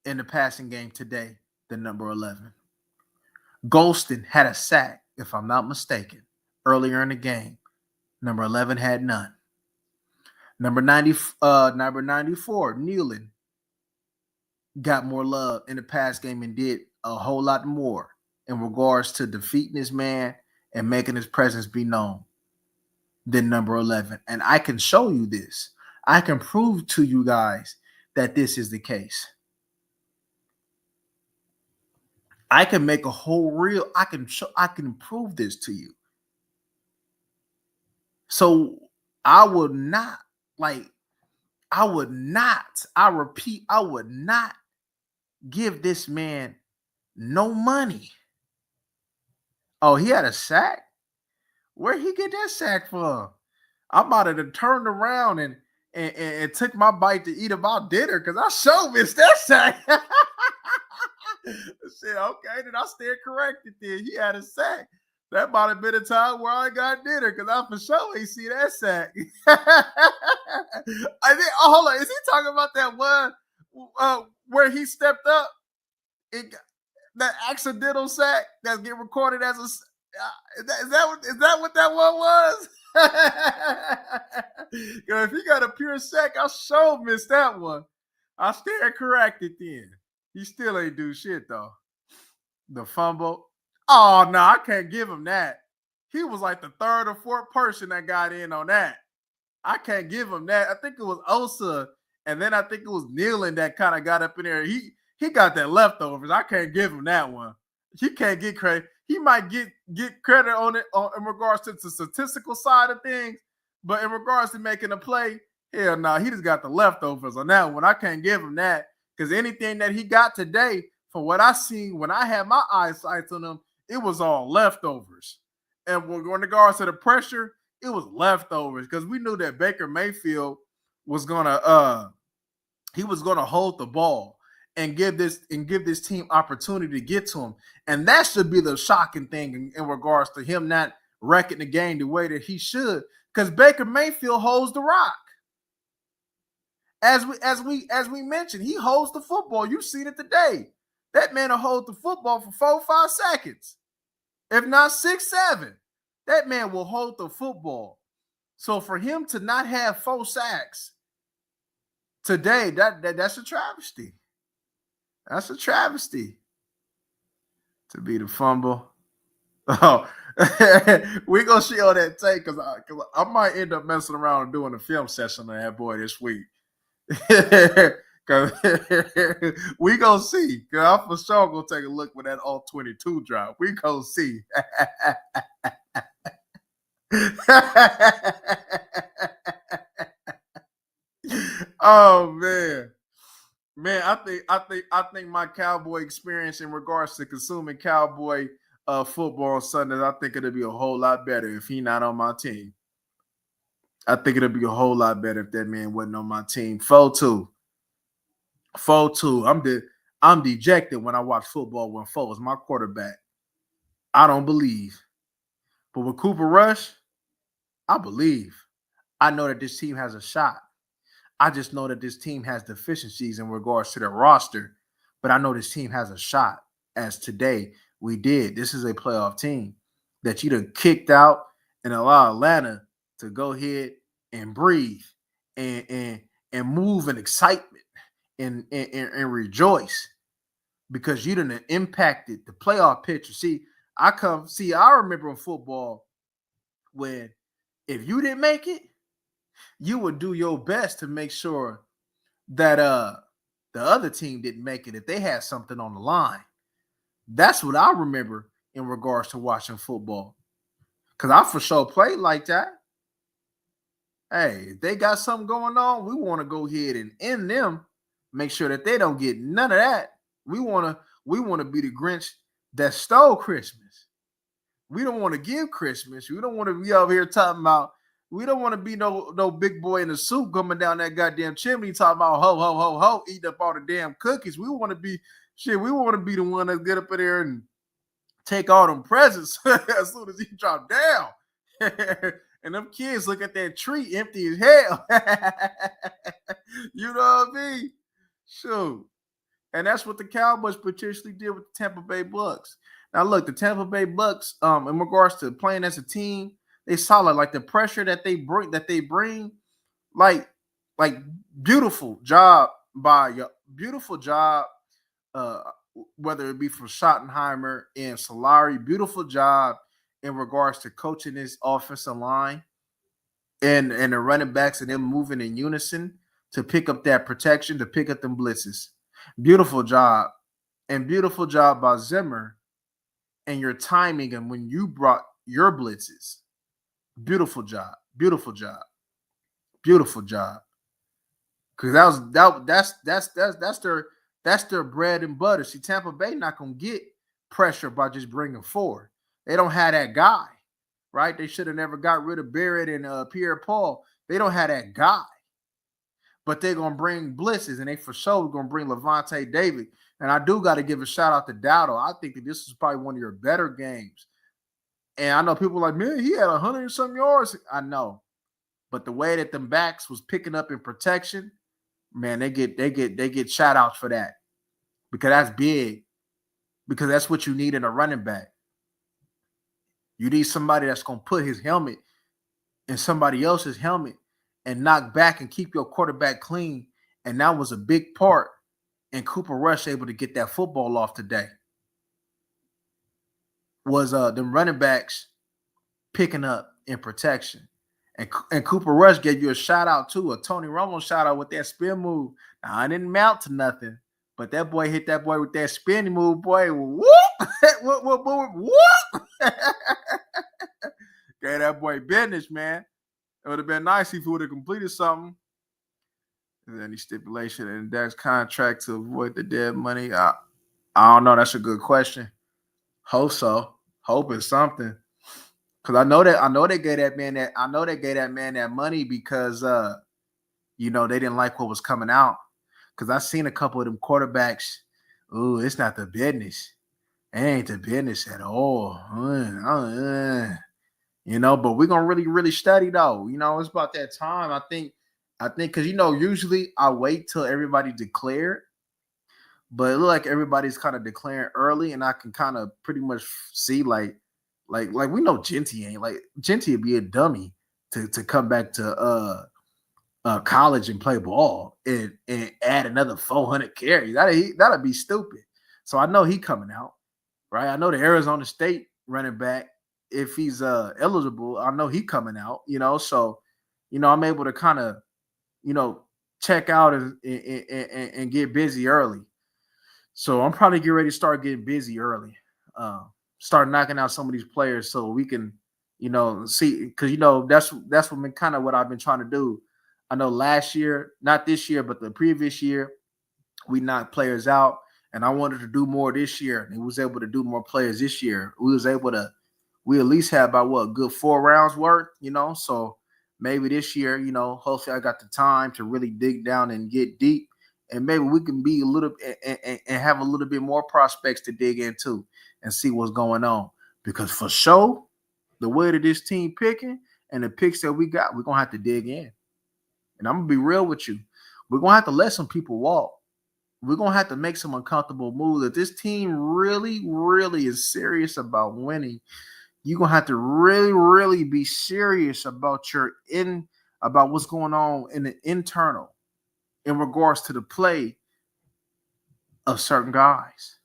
in the passing game today than number 11. Golston had a sack, if I'm not mistaken, earlier in the game. Number 11 had none. Number 94, Nealon, got more love in the pass game and did a whole lot more in regards to defeating this man and making his presence be known than number 11. And I can show you this. I can prove to you guys that this is the case. I can make a whole reel. I can prove this to you. So I would not, I repeat, I would not give this man no money. Oh, he had a sack? Where'd he get that sack from? I might have turned around and took my bite to eat about dinner because I sure missed that sack. I said, okay, then I stand corrected then. He had a sack. That might have been a time where I got dinner because I for sure ain't see that sack. I think, hold on, is he talking about that one where he stepped up? That accidental sack that's getting recorded as a is that what that one was? If he got a pure sack, I sure missed that one. I stand corrected then. He still ain't do shit though. The fumble. Oh no, I can't give him that. He was like the third or fourth person that got in on that. I can't give him that. I think it was Osa, and then I think it was Nealon that kind of got up in there. He got that leftovers. I can't give him that one. He can't get credit. He might get credit on it in regards to the statistical side of things, but in regards to making a play, hell no, he just got the leftovers on that one. I can't give him that because anything that he got today, from what I seen when I had my eyesight on him, it was all leftovers. And in regards to the pressure, it was leftovers because we knew that Baker Mayfield was gonna hold the ball and give this team opportunity to get to him. And that should be the shocking thing in regards to him not wrecking the game the way that he should, because Baker Mayfield holds the rock. As we mentioned, he holds the football. You've seen it today. That man will hold the football for 4-5 seconds, if not 6-7. That man will hold the football. So for him to not have 4 sacks today, that's a travesty. That's a travesty. To be the fumble. Oh, we're going to show that tape because I might end up messing around and doing a film session on that boy this week. Cause we gonna see. Cause I'm for sure gonna take a look when that all 22 drop. We gonna see. Oh man. Man, I think my Cowboy experience in regards to consuming Cowboy football on Sundays, I think it'll be a whole lot better if he not on my team. I think it'll be a whole lot better if that man wasn't on my team. 4-2. 4-2. I'm dejected when I watch football when Foe is my quarterback. I don't believe. But with Cooper Rush, I believe. I know that this team has a shot. I just know that this team has deficiencies in regards to their roster, but I know this team has a shot. As today we did. This is a playoff team that you done kicked out and allow Atlanta to go ahead and breathe and move in excitement and rejoice because you done impacted the playoff picture. I remember in football when if you didn't make it, you would do your best to make sure that the other team didn't make it if they had something on the line. That's what I remember in regards to watching football. Cause I for sure played like that. Hey, if they got something going on, we want to go ahead and end them. Make sure that they don't get none of that. We want to be the Grinch that stole Christmas. We don't want to give Christmas. We don't want to be out here talking about. We don't want to be no big boy in the suit coming down that goddamn chimney talking about ho ho ho ho eating up all the damn cookies. We want to be shit. We want to be the one that get up in there and take all them presents as soon as he drop down. And them kids look at that tree empty as hell. You know what I mean? Shoot. And that's what the Cowboys potentially did with the Tampa Bay Bucs. Now, look, the Tampa Bay Bucs, in regards to playing as a team, they solid. Like the pressure that they bring, like beautiful job by your beautiful job. Whether it be from Schottenheimer and Solari, beautiful job in regards to coaching this offensive line and the running backs and them moving in unison to pick up that protection, to pick up them blitzes. Beautiful job. And beautiful job by Zimmer and your timing and when you brought your blitzes. Beautiful job. Beautiful job. Beautiful job. Because that's their bread and butter. See, Tampa Bay not gonna get pressure by just bringing forward. They don't have that guy, right? They should have never got rid of Barrett and Pierre Paul. They don't have that guy, but they're gonna bring blitzes, and they for sure gonna bring Levante David. And I do got to give a shout out to Dowdle. I think that this is probably one of your better games. And I know people are like, man, he had 100 and some yards. I know, but the way that them backs was picking up in protection, man, they get shout outs for that because that's big. Because that's what you need in a running back. You need somebody that's gonna put his helmet in somebody else's helmet and knock back and keep your quarterback clean. And that was a big part in Cooper Rush able to get that football off today. Was them running backs picking up in protection. And Cooper Rush gave you a shout out too, a Tony Romo shout out with that spin move. Now, I didn't mount to nothing, but that boy hit that boy with that spinning move, boy. Whoop! Whoop! Gave that boy business, man. It would have been nice if he would have completed something. And then the stipulation in Dak's contract to avoid the dead money. I don't know. That's a good question. Hope so. Hope it's something. Cause I know they gave that man that money because they didn't like what was coming out. Cause I seen a couple of them quarterbacks. Ooh, it's not the business. It ain't the business at all. But we're gonna really, really study though. It's about that time. I think because usually I wait till everybody declared, but it look like everybody's kind of declaring early, and I can kind of pretty much see like we know Genty ain't like Genty would be a dummy to come back to college and play ball and add another 400 carries. That'd be stupid. So I know he coming out, right? I know the Arizona State running back, if he's eligible, I know he coming out. So I'm able to kind of check out and get busy early. So I'm probably getting ready to start getting busy early. Start knocking out some of these players so we can, see, because that's what been kind of what I've been trying to do. I know last year, not this year, but the previous year, we knocked players out, and I wanted to do more this year. And we was able to do more players this year. We at least had about what, good 4 rounds worth, So maybe this year, hopefully I got the time to really dig down and get deep, and maybe we can be a little and have a little bit more prospects to dig into and see what's going on. Because for sure, the way that this team picking and the picks that we got, we're gonna have to dig in. And I'm gonna be real with you. We're gonna have to let some people walk. We're gonna have to make some uncomfortable moves. If this team really, really is serious about winning, you're gonna have to really, really be serious about about what's going on in the internal in regards to the play of certain guys,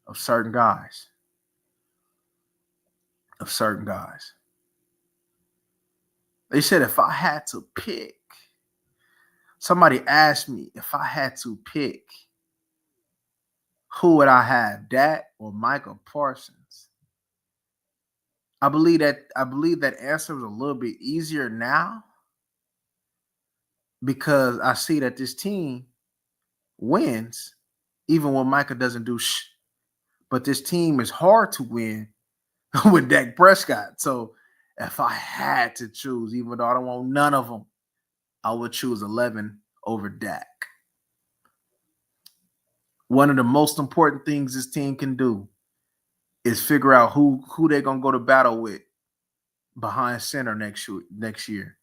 of certain guys, of certain guys. They said if I had to pick, somebody asked me if I had to pick, who would I have, Dak or Michael Parsons? I believe that answer is a little bit easier now because I see that this team wins even when Micah doesn't do But this team is hard to win with Dak Prescott. So if I had to choose, even though I don't want none of them, I would choose 11 over Dak. One of the most important things this team can do is figure out who they're gonna go to battle with behind center next year.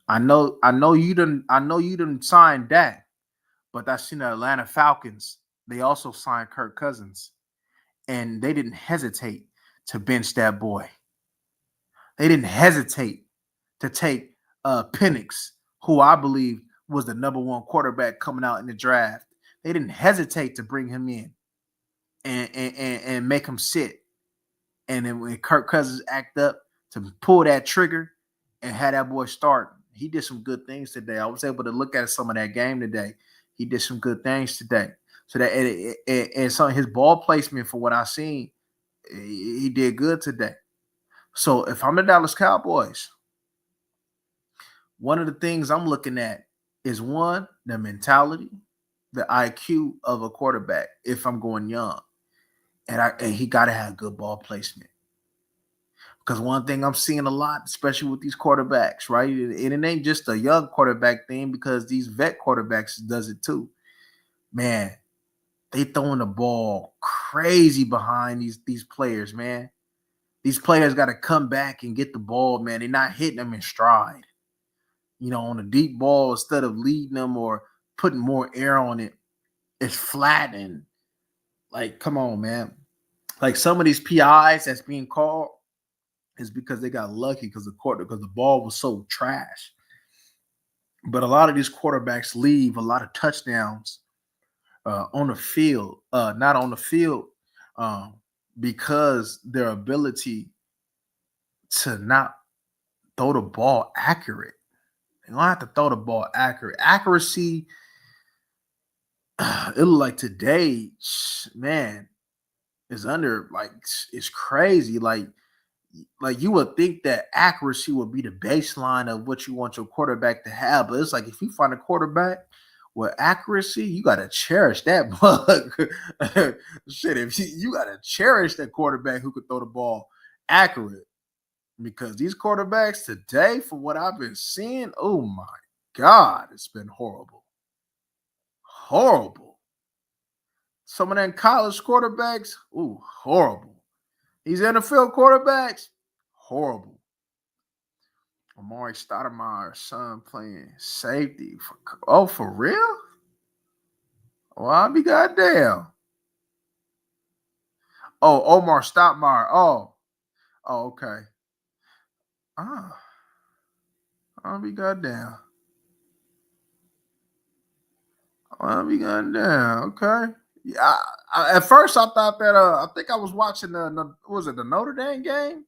I know you didn't sign Dak, but I seen the Atlanta Falcons. They also signed Kirk Cousins, and they didn't hesitate to bench that boy. They didn't hesitate to take Penix, who I believe was the number one quarterback coming out in the draft. They didn't hesitate to bring him in and make him sit. And then when Kirk Cousins act up, to pull that trigger and have that boy start. He did some good things today. I was able to look at some of that game today. He did some good things today. So that and so his ball placement, for what I seen, he did good today. So if I'm the Dallas Cowboys, one of the things I'm looking at is one, the mentality, the IQ of a quarterback. If I'm going young, and he got to have good ball placement. Because one thing I'm seeing a lot, especially with these quarterbacks, right? And it ain't just a young quarterback thing, because these vet quarterbacks does it too. Man, they throwing the ball crazy behind these players, man. These players got to come back and get the ball, man. They're not hitting them in stride. On a deep ball, instead of leading them or putting more air on it, it's flattening. Like, come on, man. Like some of these PIs that's being called is because they got lucky because the ball was so trash. But a lot of these quarterbacks leave a lot of touchdowns on the field, not on the field, because their ability to not throw the ball accurate. They don't have to throw the ball accurate. Accuracy, it look like today, man, is under, like, it's crazy. Like you would think that accuracy would be the baseline of what you want your quarterback to have. But it's like, if you find a quarterback with accuracy, you got to cherish that bug. Shit, if you got to cherish that quarterback who could throw the ball accurate. Because these quarterbacks today, from what I've been seeing, oh my God, it's been horrible. Horrible. Some of them college quarterbacks, ooh, horrible. These NFL quarterbacks, horrible. Amari Stoudemire's son playing safety. For real? Well, I'll be goddamn. Oh, Omar Stoudemire. Oh, okay. I'll be goddamn. I'll be goddamn. Okay. Yeah. At first, I thought that. I think I was watching was it the Notre Dame game?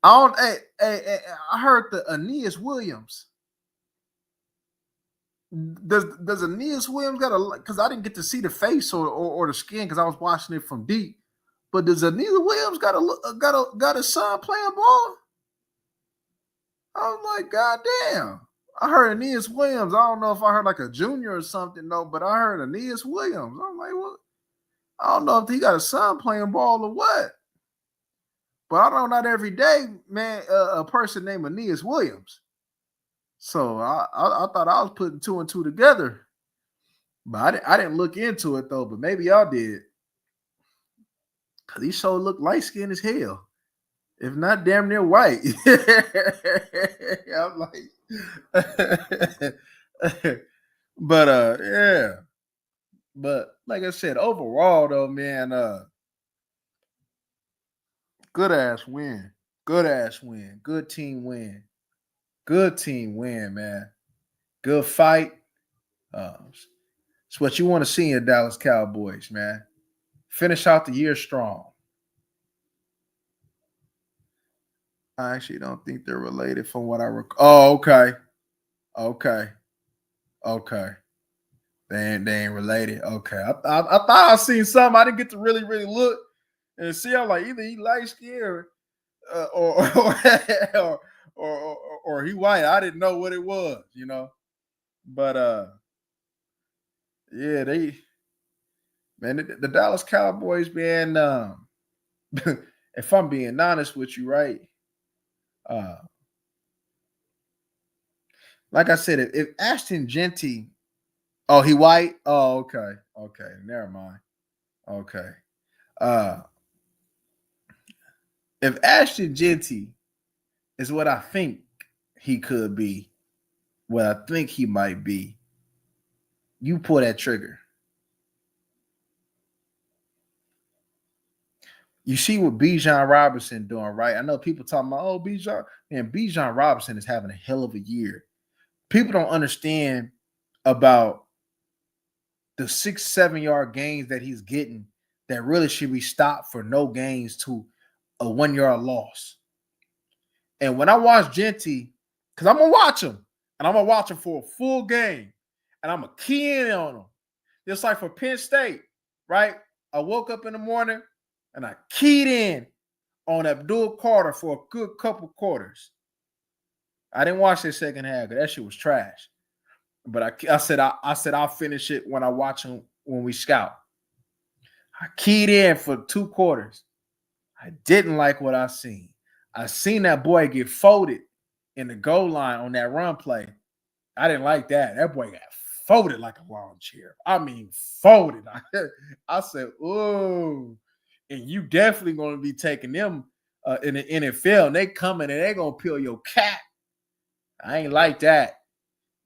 I heard the Aeneas Williams. Does Aeneas Williams got a? Because I didn't get to see the face or the skin because I was watching it from deep. But does Aeneas Williams got a son playing ball? I was like, God damn. I heard Aeneas Williams. I don't know if I heard like a junior or something, though, but I heard Aeneas Williams. I'm like, what? I don't know if he got a son playing ball or what. But I know not every day, man, a person named Aeneas Williams. So I thought I was putting two and two together. But I didn't look into it, though. But maybe y'all did. Because he sure looked light skinned as hell. If not damn near white. I'm like, but yeah. But like I said, overall though, man, good ass win. Good ass win. Good team win. Good team win, man. Good fight. It's what you want to see in Dallas Cowboys, man. Finish out the year strong. I actually don't think they're related from what I recall. Oh, okay. Okay. Okay. They ain't related. Okay. I thought I seen something. I didn't get to really look and see. I'm like, either he light skinned or, or he white. I didn't know what it was, you know. But yeah, the Dallas Cowboys, man. If I'm being honest with you, right? Uh, like I said, if Ashton Genty, oh, he white. Oh, okay, never mind. Okay. Uh, if Ashton Genty is what I think he could be, what I think he might be, you pull that trigger. You see what Bijan Robinson doing, right? I know people talking about, oh, Bijan Robinson is having a hell of a year. People don't understand about the 6-7 yard gains that he's getting that really should be stopped for no gains to a 1 yard loss. And when I watch Genty, because I'm gonna watch him, and I'm gonna watch him for a full game, and I'm gonna key in on him. Just like for Penn State, right? I woke up in the morning and I keyed in on Abdul Carter for a good couple quarters. I didn't watch that second half because that shit was trash. But I said I'll finish it when I watch him when we scout. I keyed in for 2 quarters. I didn't like what I seen. I seen that boy get folded in the goal line on that run play. I didn't like that. That boy got folded like a lawn chair. I mean, folded. I said, "Ooh," and you definitely going to be taking them in the NFL. And they coming and they gonna peel your cap. I ain't like that.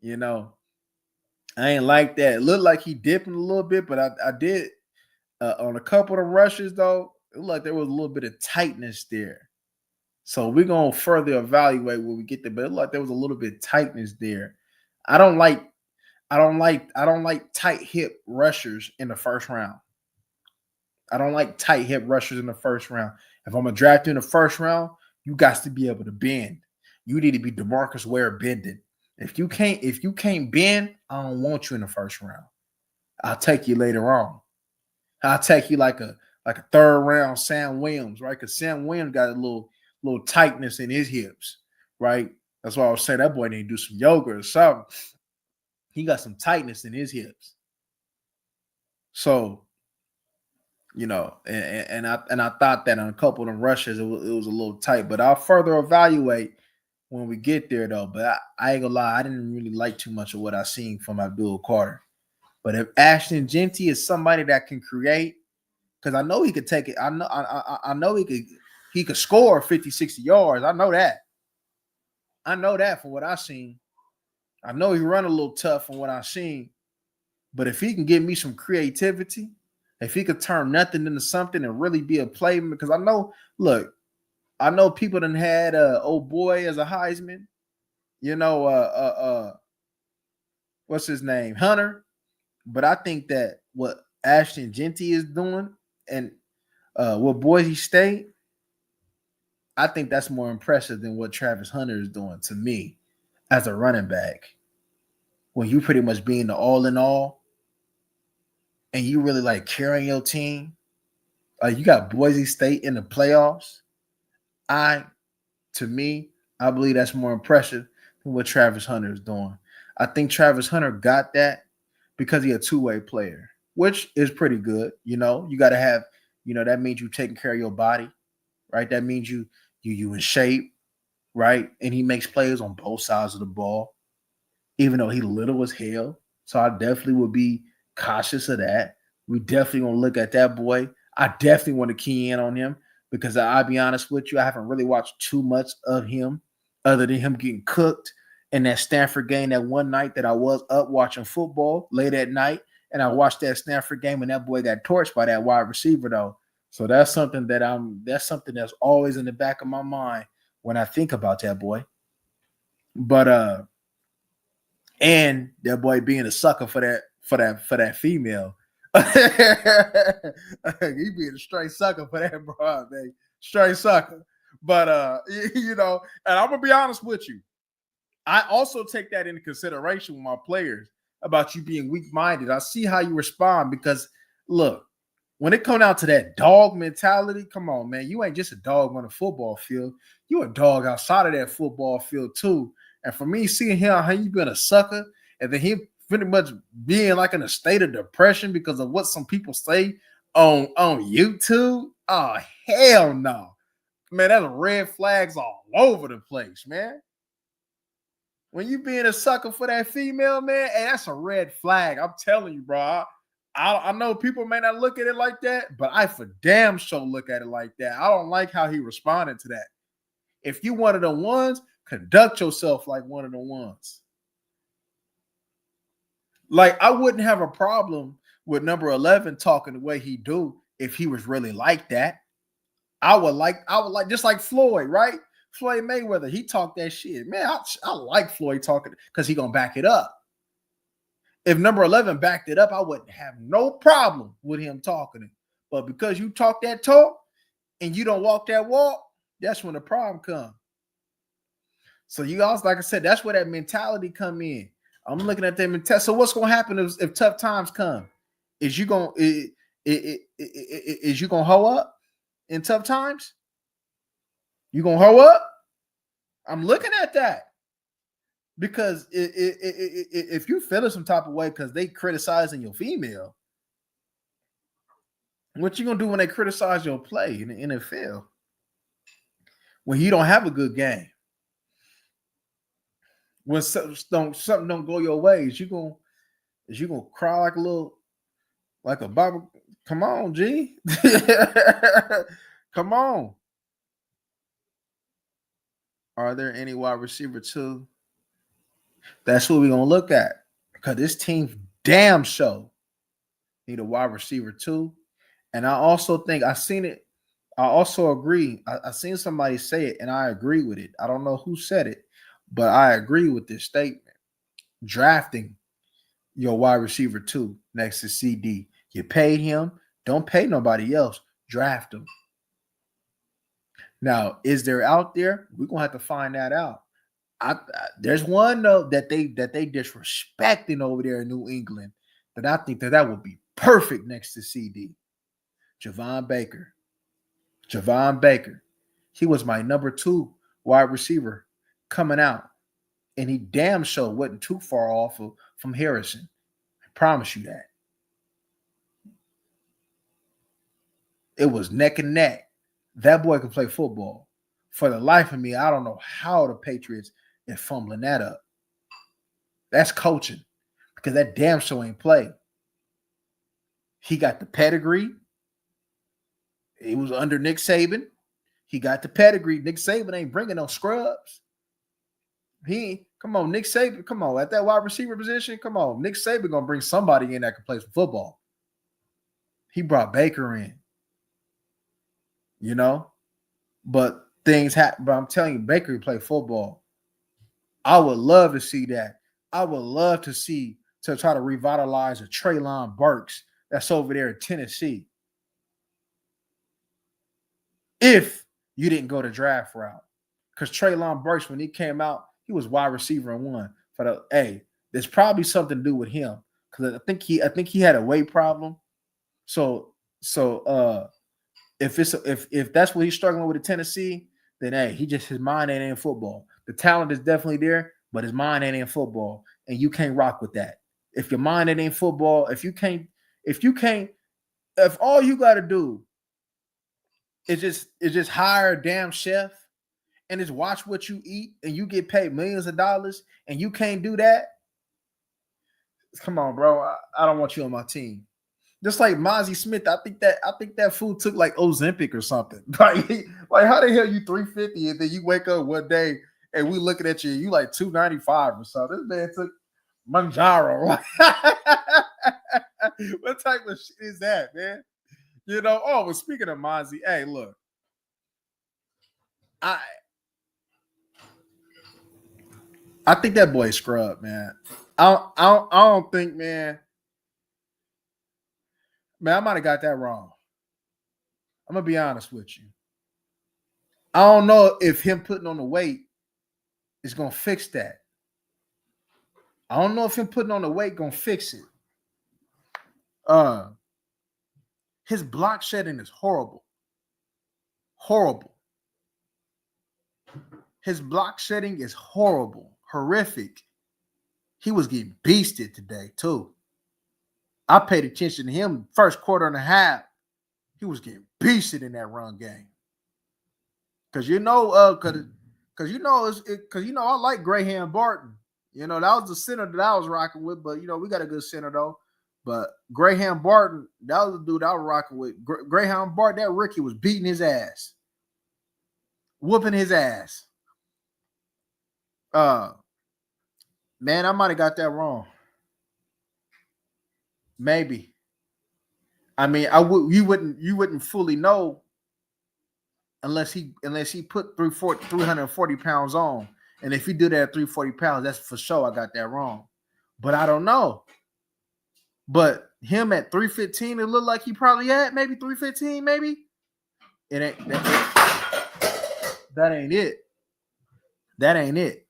You know, I ain't like that. It looked like he dipping a little bit, but I did on a couple of rushes though. It looked like there was a little bit of tightness there. So we're gonna further evaluate when we get there. But it looked like there was a little bit of tightness there. I don't like tight hip rushers in the first round. I don't like tight hip rushers in the first round. If I'm gonna draft you in the first round, you got to be able to bend. You need to be DeMarcus Ware bending. If you can't bend, I don't want you in the first round. I'll take you later on. I'll take you like a third round Sam Williams, right? Because Sam Williams got a little tightness in his hips, right? That's why I was saying that boy need to do some yoga or something. He got some tightness in his hips. So, you know, and I thought that on a couple of them rushes, it was a little tight, but I'll further evaluate when we get there, though. But I ain't gonna lie, I didn't really like too much of what I seen from Abdul Carter. But if Ashton Genty is somebody that can create, because I know he could take it. I know he could score 50, 60 yards. I know that. I know that from what I seen. I know he run a little tough from what I seen. But if he can give me some creativity, if he could turn nothing into something and really be a playmaker, because I know people done had old boy as a Heisman. You know, what's his name? Hunter. But I think that what Ashton Genty is doing and what Boise State, I think that's more impressive than what Travis Hunter is doing to me as a running back. when you pretty much being the all in all and you really like carrying your team. You got Boise State in the playoffs. I to me, I believe that's more impressive than what Travis Hunter is doing. I think Travis Hunter got that because he's a two-way player, which is pretty good. You got to have, that means you taking care of your body, right? That means you in shape, right? And he makes plays on both sides of the ball, even though he little as hell. So I definitely would be cautious of that. We definitely gonna look at that boy. I definitely want to key in on him because I'll be honest with you, I haven't really watched too much of him other than him getting cooked in that Stanford game that one night that I was up watching football late at night. And I watched that Stanford game and that boy got torched by that wide receiver though. So that's something that's always in the back of my mind when I think about that boy. But and that boy being a sucker for that female. He being a straight sucker for that broad, man. Straight sucker. But and I'm gonna be honest with you. I also take that into consideration with my players about you being weak-minded. I see how you respond because look, when it comes down to that dog mentality, come on, man. You ain't just a dog on the football field. You a dog outside of that football field too. And for me, seeing him, how you been a sucker, and then him pretty much being like in a state of depression because of what some people say on YouTube. Oh, hell no. Man, that's red flags all over the place, man. When you being a sucker for that female, man, hey, that's a red flag. I'm telling you, bro. I know people may not look at it like that, but I for damn sure look at it like that. I don't like how he responded to that. If you one of the ones, conduct yourself like one of the ones. Like, I wouldn't have a problem with number 11 talking the way he do if he was really like that. I would like just like Floyd, right? Floyd Mayweather, he talked that shit. Man, I like Floyd talking because he gonna back it up. If number 11 backed it up, I wouldn't have no problem with him talking it. But because you talk that talk and you don't walk that walk, that's when the problem comes. So you guys, like I said, that's where that mentality come in. I'm looking at that mentality. So what's gonna happen if tough times come? Is you gonna hoe up in tough times? You gonna hoe up? I'm looking at that because if you feeling some type of way because they criticizing your female, what you gonna do when they criticize your play in the NFL when you don't have a good game? When something don't go your way, is you gonna cry like a Bible? Come on, G. Come on. Are there any wide receiver two? That's what we're gonna look at because this team damn show need a wide receiver too. And I also think I seen it. I also agree. I seen somebody say it, and I agree with it. I don't know who said it, but I agree with this statement. Drafting your wide receiver too next to CD. You paid him. Don't pay nobody else. Draft him. Now, is there out there? We're gonna have to find that out. There's one though that they disrespecting over there in New England that I think that would be perfect next to CD. Javon Baker. Javon Baker. He was my number 2 wide receiver coming out, and he damn sure wasn't too far off from Harrison. I promise you that. It was neck and neck. That boy can play football. For the life of me, I don't know how the Patriots is fumbling that up. That's coaching because that damn show ain't play. He got the pedigree. It was under Nick Saban. He got the pedigree. Nick Saban ain't bringing no scrubs. Come on, Nick Saban, come on, at that wide receiver position, come on. Nick Saban gonna bring somebody in that can play some football. He brought Baker in, but things happen. But I'm telling you, Baker can play football. I would love to see that. I would love to try to revitalize a Treylon Burks that's over there in Tennessee. If you didn't go the draft route. Because Treylon Burks, when he came out, he was wide receiver in one. There's probably something to do with him because I think he had a weight problem. So if that's what he's struggling with at Tennessee, then hey, his mind ain't in football. The talent is definitely there, but his mind ain't in football, and you can't rock with that. If your mind ain't in football, if all you got to do is just hire a damn chef and just watch what you eat, and you get paid millions of dollars, and you can't do that, come on, bro. I don't want you on my team. Just like Mozzie Smith, I think that food took like Ozempic or something. Like how the hell you 350 and then you wake up one day and we looking at you like 295 or something. This man took Manjaro. What type of shit is that, man? Oh, well, speaking of Mozzie, hey, look. I think that boy scrub, man. I don't think, man. Man, I might have got that wrong. I'm gonna be honest with you. I don't know if him putting on the weight is gonna fix that. I don't know if him putting on the weight gonna fix it. His block shedding is horrible. Horrible. His block shedding is horrible. Horrific. He was getting beasted today, too. I paid attention to him first quarter and a half. He was getting beasted in that run game. Cause I like Graham Barton. That was the center that I was rocking with, but we got a good center though. But Graham Barton, that was the dude I was rocking with. Graham Barton, that rookie was beating his ass, whooping his ass. Man, I might have got that wrong. Maybe. I mean, you wouldn't fully know unless he put 340 pounds on. And if he did that at 340 pounds, that's for sure I got that wrong. But I don't know. But him at 315, it looked like he probably had maybe 315, maybe. It ain't that ain't it. That ain't it.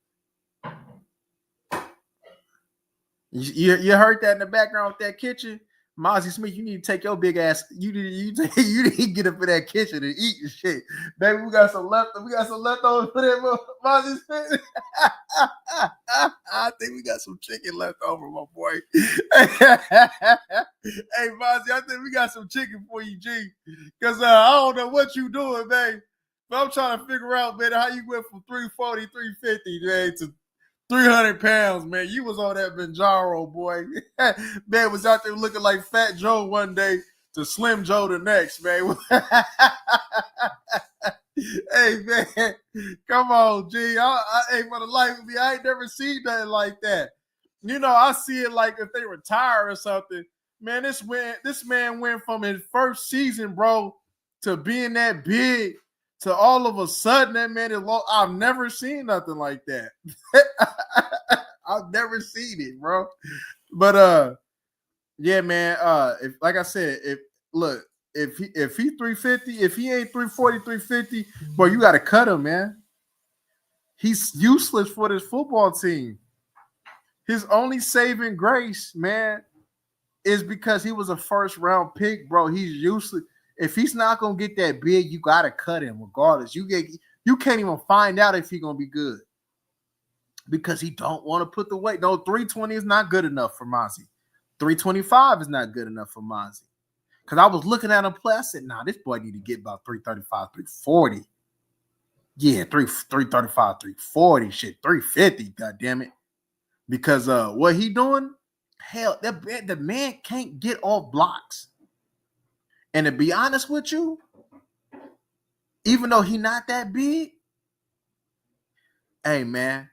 You heard that in the background with that kitchen? Mozzie Smith, you need to take your big ass. You need to get up in that kitchen and eat and shit. Baby, we got some leftovers for that Mozzie Smith. I think we got some chicken left over, my boy. Hey, Mozzie, I think we got some chicken for you, G. Because I don't know what you doing, man. But I'm trying to figure out, man, how you went from 340, 350, man, to 300 pounds, man. You was on that Manjaro, boy. Man was out there looking like Fat Joe one day to Slim Joe the next, man. Hey, man. Come on, G. Hey, for the life of me, I ain't never seen nothing like that. I see it like if they retire or something. Man, this man went from his first season, bro, to being that big to all of a sudden that man is low. I've never seen nothing like that. I've never seen it, bro. But yeah, man. If like I said, if he 350, if he ain't 340, 350, boy, you gotta cut him, man. He's useless for this football team. His only saving grace, man, is because he was a first round pick, bro. He's useless. If he's not gonna get that big, you gotta cut him regardless. You can't even find out if he's gonna be good because he don't want to put the weight. No, 320 is not good enough for Mozzie. 325 is not good enough for Mozzie. Because I was looking at him play, I said, nah, this boy need to get about 335, 340. Yeah, 335, 340, shit, 350, goddamn it. Because what he doing, hell, the man can't get off blocks. And to be honest with you, even though he not that big, hey, man,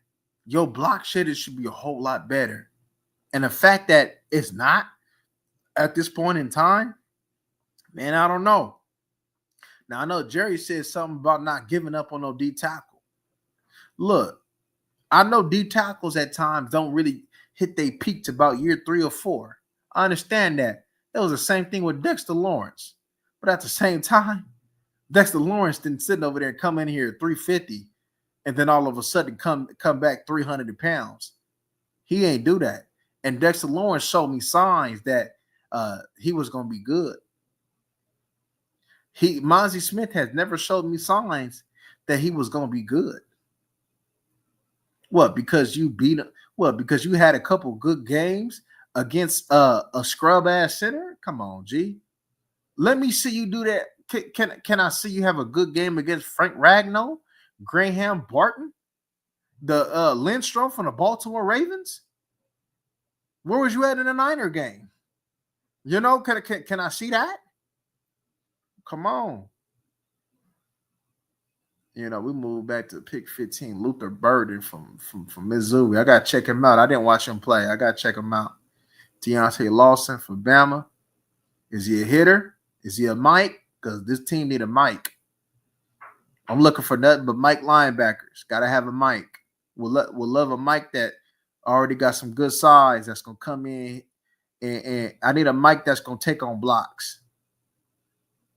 your block shit should be a whole lot better. And the fact that it's not at this point in time, man, I don't know. Now, I know Jerry said something about not giving up on no D tackle. Look, I know D tackles at times don't really hit their peak to about year 3 or 4. I understand that. It was the same thing with Dexter Lawrence. But at the same time, Dexter Lawrence didn't sit over there, come in here at 350, and then all of a sudden come back 300 pounds. He ain't do that. And Dexter Lawrence showed me signs that he was going to be good. Mozzie Smith has never showed me signs that he was going to be good. What? Because you beat him? What? Because you had a couple good games against a scrub ass center? Come on, G. Let me see you do that. Can I see you have a good game against Frank Ragnow, Graham Barton, the Lindstrom from the Baltimore Ravens? Where was you at in the Niner game? You know, can I see that? Come on. You know, we moved back to pick 15. Luther Burden from Missouri. I gotta check him out. I didn't watch him play. I gotta check him out. Deontay Lawson from Bama. Is he a hitter? Is he a Mike? Because this team need a Mike. I'm looking for nothing but Mike linebackers. Gotta have a Mike. We'll love a Mike that already got some good size that's gonna come in, and I need a Mike that's gonna take on blocks.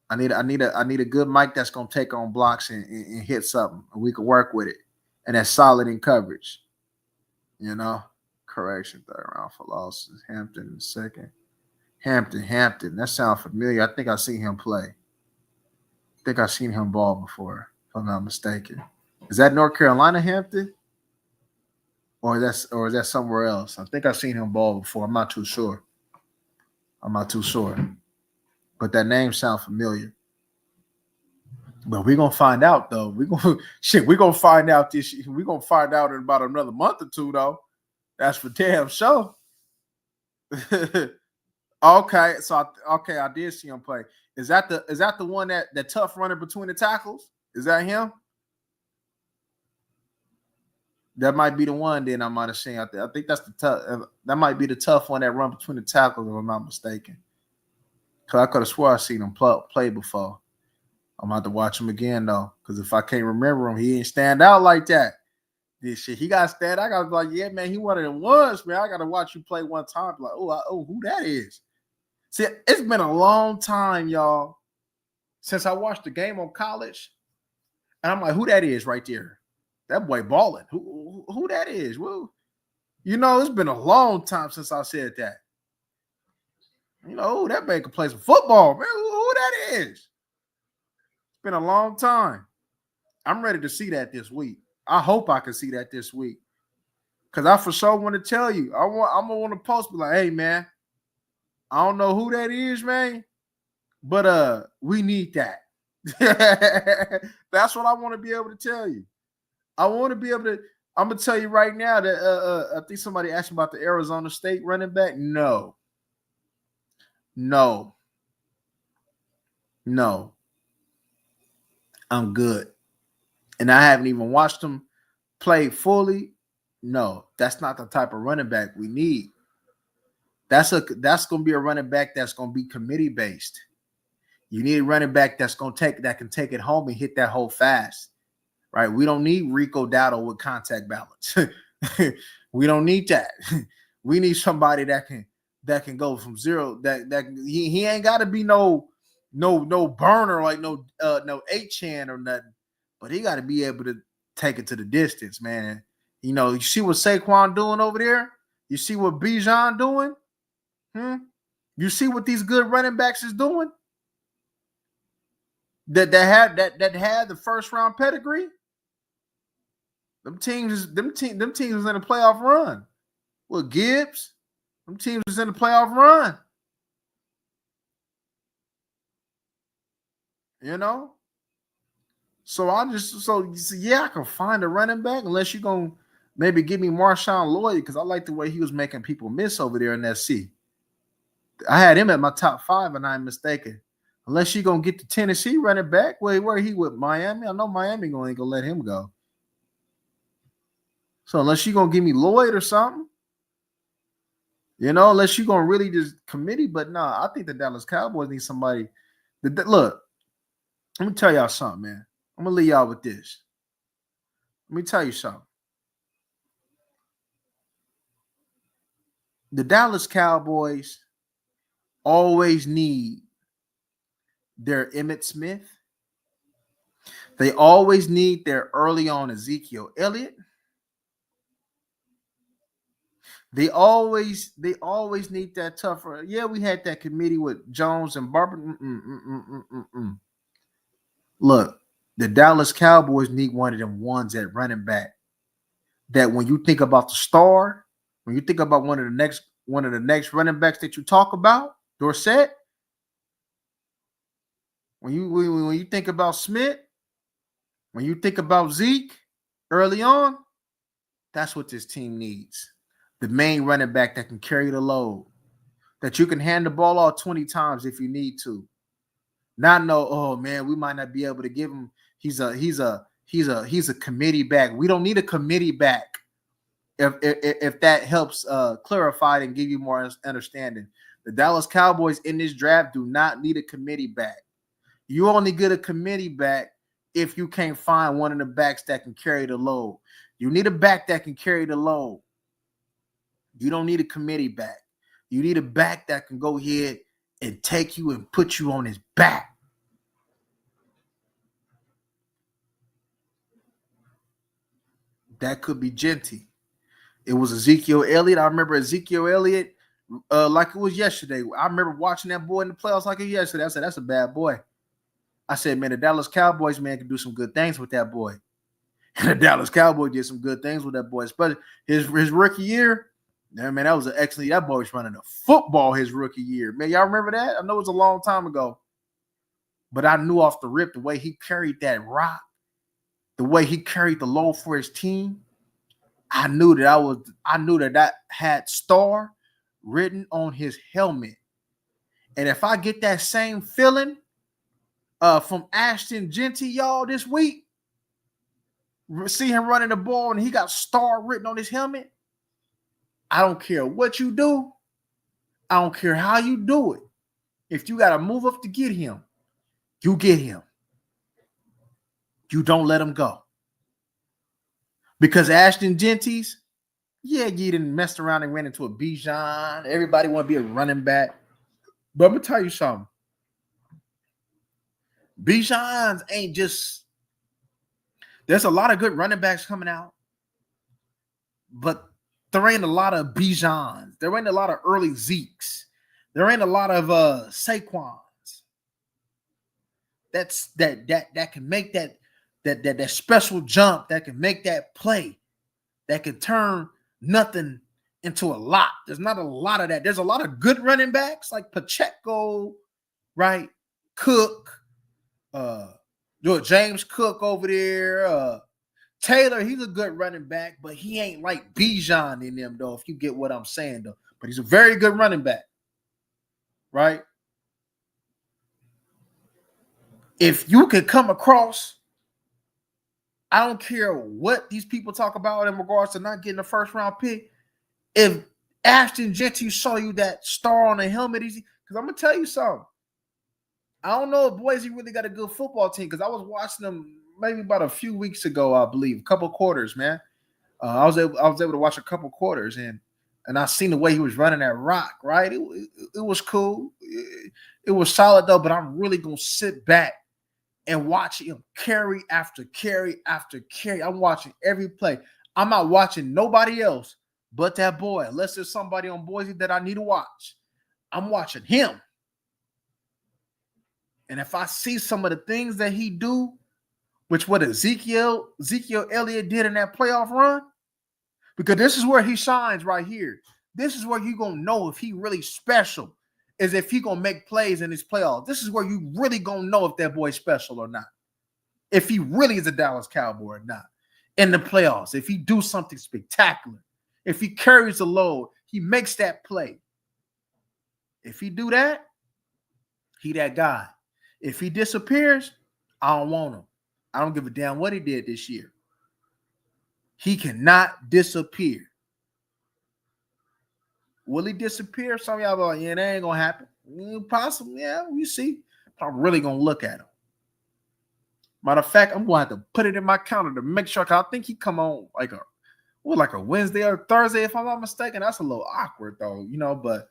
I need a good Mike that's gonna take on blocks and hit something, and we can work with it, and that's solid in coverage. You know, correction, third round for losses. Hampton in second. Hampton. That sounds familiar. I think I've seen him play. I think I've seen him ball before, if I'm not mistaken. Is that North Carolina Hampton? Or is that somewhere else? I think I've seen him ball before. I'm not too sure. But that name sounds familiar. But we're gonna find out though. We're gonna find out this. We're gonna find out in about another month or two, though. That's for damn sure. Okay, so I did see him play. Is that the one that tough runner between the tackles? Is that him? That might be the one. Then I might have seen out there. I think that's the tough. That might be the tough one that run between the tackles, if I'm not mistaken. Cause I could have swore I seen him play before. I'm about to watch him again though, because if I can't remember him, he ain't stand out like that. This shit, he got to stand. I got to be like, yeah, man, he one of them ones, man. I got to watch you play one time. Like, who that is? See, it's been a long time, y'all, since I watched the game on college, and I'm like, who that is right there? That boy balling. Who that is? Well, you know, it's been a long time since I said that. You know, that man can play some football, man. Who that is? It's been a long time. I'm ready to see that this week. I hope I can see that this week. Because I for sure want to tell you. I'm going to want to post, be like, hey, man, I don't know who that is, man, but we need that. That's what I want to be able to tell you. I want to be able to. I'm going to tell you right now that I think somebody asked me about the Arizona State running back. No. I'm good. And I haven't even watched him play fully. No, that's not the type of running back we need. That's going to be a running back that's going to be committee based. You need a running back that can take it home and hit that hole fast. Right? We don't need Rico Dowdle with contact balance. We don't need that. We need somebody that can go from zero. That he ain't got to be no burner like no 8-chan or nothing, but he got to be able to take it to the distance, man. You know, you see what Saquon doing over there? You see what Bijan doing? You see what these good running backs is doing? That had the first round pedigree. Them teams was in a playoff run. Well, Gibbs, them teams was in the playoff run. You know? So I can find a running back unless you're gonna maybe give me Marshawn Lloyd, because I like the way he was making people miss over there in SC. I had him at my top 5, and I'm mistaken. Unless you're gonna get the Tennessee running back, where he with Miami, I know Miami ain't gonna let him go. So unless you're gonna give me Lloyd or something, you know, unless you're gonna really just committee, but no, I think the Dallas Cowboys need somebody. Look, let me tell y'all something, man. I'm gonna leave y'all with this. Let me tell you something. The Dallas Cowboys always need their Emmitt Smith. They always need their early on Ezekiel Elliott. They always need that tougher. Yeah, we had that committee with Jones and Barber. Look, the Dallas Cowboys need one of them ones at running back. That when you think about the star, when you think about one of the next running backs that you talk about, Dorsett. When you think about Smith, when you think about Zeke early on, that's what this team needs. The main running back that can carry the load, that you can hand the ball off 20 times if you need to. Not know, oh man, we might not be able to give him. He's a committee back. We don't need a committee back. If that helps clarify and give you more understanding. The Dallas Cowboys in this draft do not need a committee back. You only get a committee back if you can't find one of the backs that can carry the load. You need a back that can carry the load. You don't need a committee back. You need a back that can go ahead and take you and put you on his back. That could be Genty. It was Ezekiel Elliott. I remember Ezekiel Elliott like it was yesterday. I remember watching that boy in the playoffs like it was yesterday. I said, that's a bad boy. I said, man, the Dallas Cowboys, man, can do some good things with that boy. And the Dallas Cowboys did some good things with that boy, especially his rookie year. Yeah, man, that was an excellent. That boy was running a football his rookie year. Man, y'all remember that? I know it was a long time ago. But I knew off the rip the way he carried that rock, the way he carried the load for his team. I knew that had star written on his helmet. And if I get that same feeling from Ashton Genty, y'all, this week, see him running the ball and he got star written on his helmet, I don't care what you do. I don't care how you do it. If you got to move up to get him, you get him. You don't let him go. Because Ashton Genty's, yeah, you didn't mess around and ran into a Bijan. Everybody want to be a running back. But I'm going to tell you something. Bijan's ain't just, there's a lot of good running backs coming out. But there ain't a lot of Bijans. There ain't a lot of early Zekes. There ain't a lot of Saquons. That can make that special jump, that can make that play, that can turn nothing into a lot. There's not a lot of that. There's a lot of good running backs like Pacheco, right? Cook, James Cook over there. Taylor, he's a good running back, but he ain't like Bijan in them, though, if you get what I'm saying, though. But he's a very good running back, right? If you can come across, I don't care what these people talk about in regards to not getting a first-round pick, if Ashton Genty saw you that star on the helmet, because I'm going to tell you something. I don't know if Boise really got a good football team because I was watching them maybe about a few weeks ago, I believe, a couple quarters, man. I was able to watch a couple quarters, and I seen the way he was running that rock, right? It was cool. It was solid, though, but I'm really going to sit back and watch him carry after carry after carry. I'm watching every play. I'm not watching nobody else but that boy, unless there's somebody on Boise that I need to watch. I'm watching him. And if I see some of the things that he do, which what Ezekiel Elliott did in that playoff run, because this is where he shines right here. This is where you're going to know if he really special, is if he going to make plays in his playoffs. This is where you really going to know if that boy's special or not. If he really is a Dallas Cowboy or not in the playoffs. If he do something spectacular. If he carries the load, he makes that play. If he do that, he that guy. If he disappears, I don't want him. I don't give a damn what he did this year. He cannot disappear. Will he disappear? Some of y'all are like, yeah, that ain't going to happen. Possibly, yeah, we see. But I'm really going to look at him. Matter of fact, I'm going to have to put it in my calendar to make sure. Cause I think he come on like a Wednesday or Thursday, if I'm not mistaken. That's a little awkward, though, but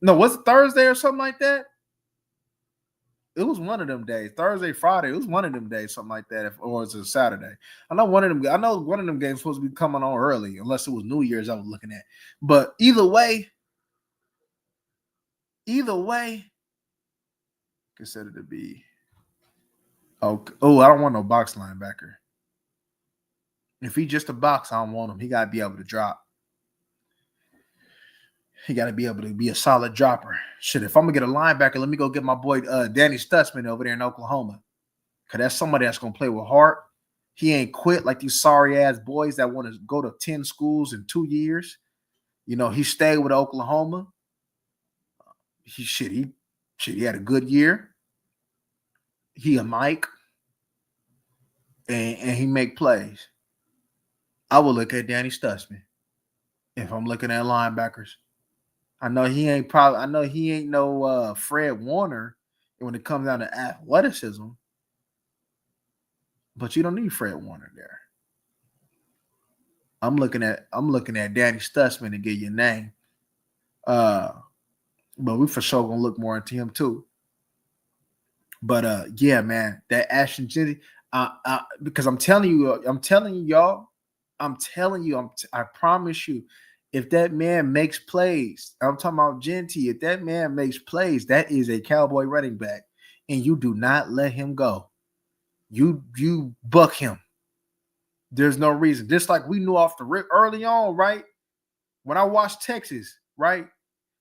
no, was it Thursday or something like that? It was one of them days. Thursday, Friday. It was one of them days, something like that. Or it's a Saturday. I know one of them. I know one of them games supposed to be coming on early, unless it was New Year's. I was looking at. But either way, considered to be. Oh, I don't want no box linebacker. If he just a box, I don't want him. He got to be able to drop. He got to be able to be a solid dropper. Shit, if I'm going to get a linebacker, let me go get my boy Danny Stutzman over there in Oklahoma. Because that's somebody that's going to play with heart. He ain't quit like these sorry-ass boys that want to go to 10 schools in 2 years. You know, he stayed with Oklahoma. He had a good year. He a Mike. And he make plays. I will look at Danny Stutzman if I'm looking at linebackers. I know he ain't no Fred Warner when it comes down to athleticism, but you don't need Fred Warner there. I'm looking at Danny Stutzman to get your name. But we for sure gonna look more into him too. But yeah, man, that Ashton Jeanty, because I'm telling you, y'all, I promise you, if that man makes plays, I'm talking about Jeanty, if that man makes plays, that is a Cowboy running back, and you do not let him go. You buck him. There's no reason. Just like we knew off the rip early on, right? When I watched Texas, right?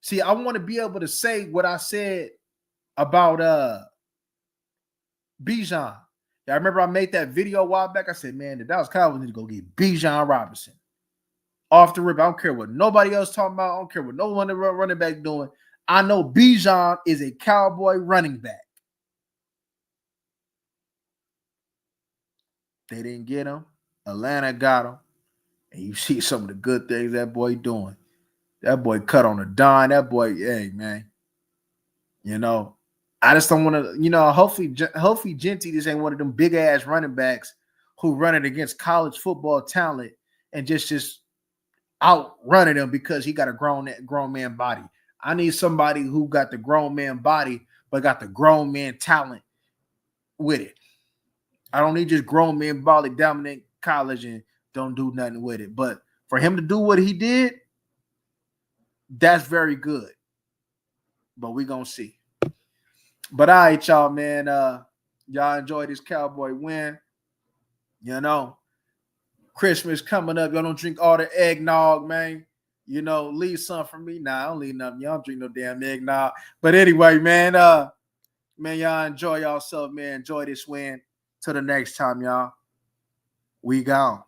See, I want to be able to say what I said about Bijan. Yeah, I remember I made that video a while back. I said, man, the Dallas Cowboys need to go get Bijan Robinson. Off the rip. I don't care what nobody else talking about. I don't care what no one running back doing. I know Bijan is a Cowboy running back. They didn't get him. Atlanta got him. And you see some of the good things that boy doing. That boy cut on a dime. That boy, hey, man. You know, I just don't want to, you know, hopefully Jeanty just ain't one of them big ass running backs who run it against college football talent and just outrunning them because he got a grown man body. I need somebody who got the grown man body but got the grown man talent with it. I don't need just grown man body dominate college and don't do nothing with it. But for him to do what he did, that's very good. But we gonna see. But all right, y'all, man. Y'all enjoy this Cowboy win. You know, Christmas coming up. Y'all don't drink all the eggnog, man. You know, leave some for me. Nah, I don't leave nothing. Y'all don't drink no damn eggnog. But anyway, man, y'all enjoy yourself, man. Enjoy this win. Till the next time, y'all. We gone.